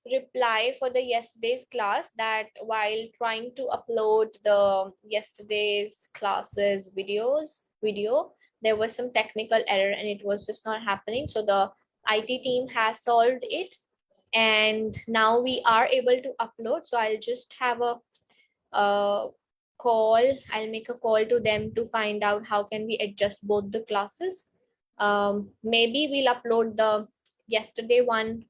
reply for the yesterday's class that while trying to upload the yesterday's classes video, there was some technical error and it was just not happening. So the IT team has solved it and now we are able to upload. So I'll just have a call. I'll make a call to them to find out how can we adjust both the classes. Maybe we'll upload the yesterday one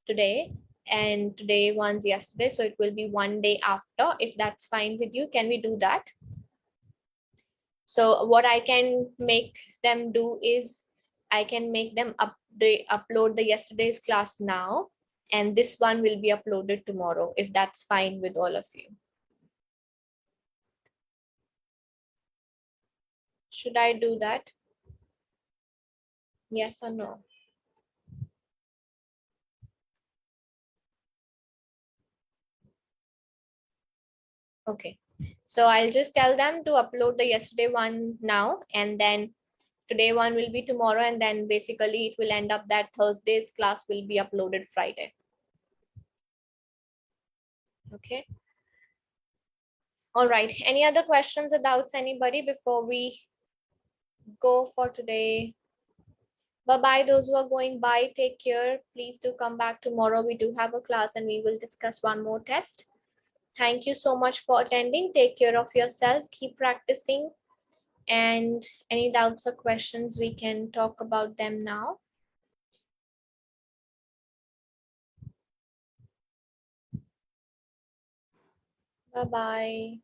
today and today one's yesterday, so it will be one day after. If that's fine with you, can we do that? So what I can make them do is I can make them upload the yesterday's class now, and this one will be uploaded tomorrow, if that's fine with all of you. Should I do that? Yes or no? Okay, so I'll just tell them to upload the yesterday one now, and then today one will be tomorrow, and then basically it will end up that Thursday's class will be uploaded Friday. Okay. All right. Any other questions or doubts, anybody, before we go for today? Bye-bye, those who are going by. Take care. Please do come back tomorrow. We do have a class and we will discuss one more test. Thank you so much for attending. Take care of yourself. Keep practicing. And any doubts or questions, we can talk about them now. Bye-bye.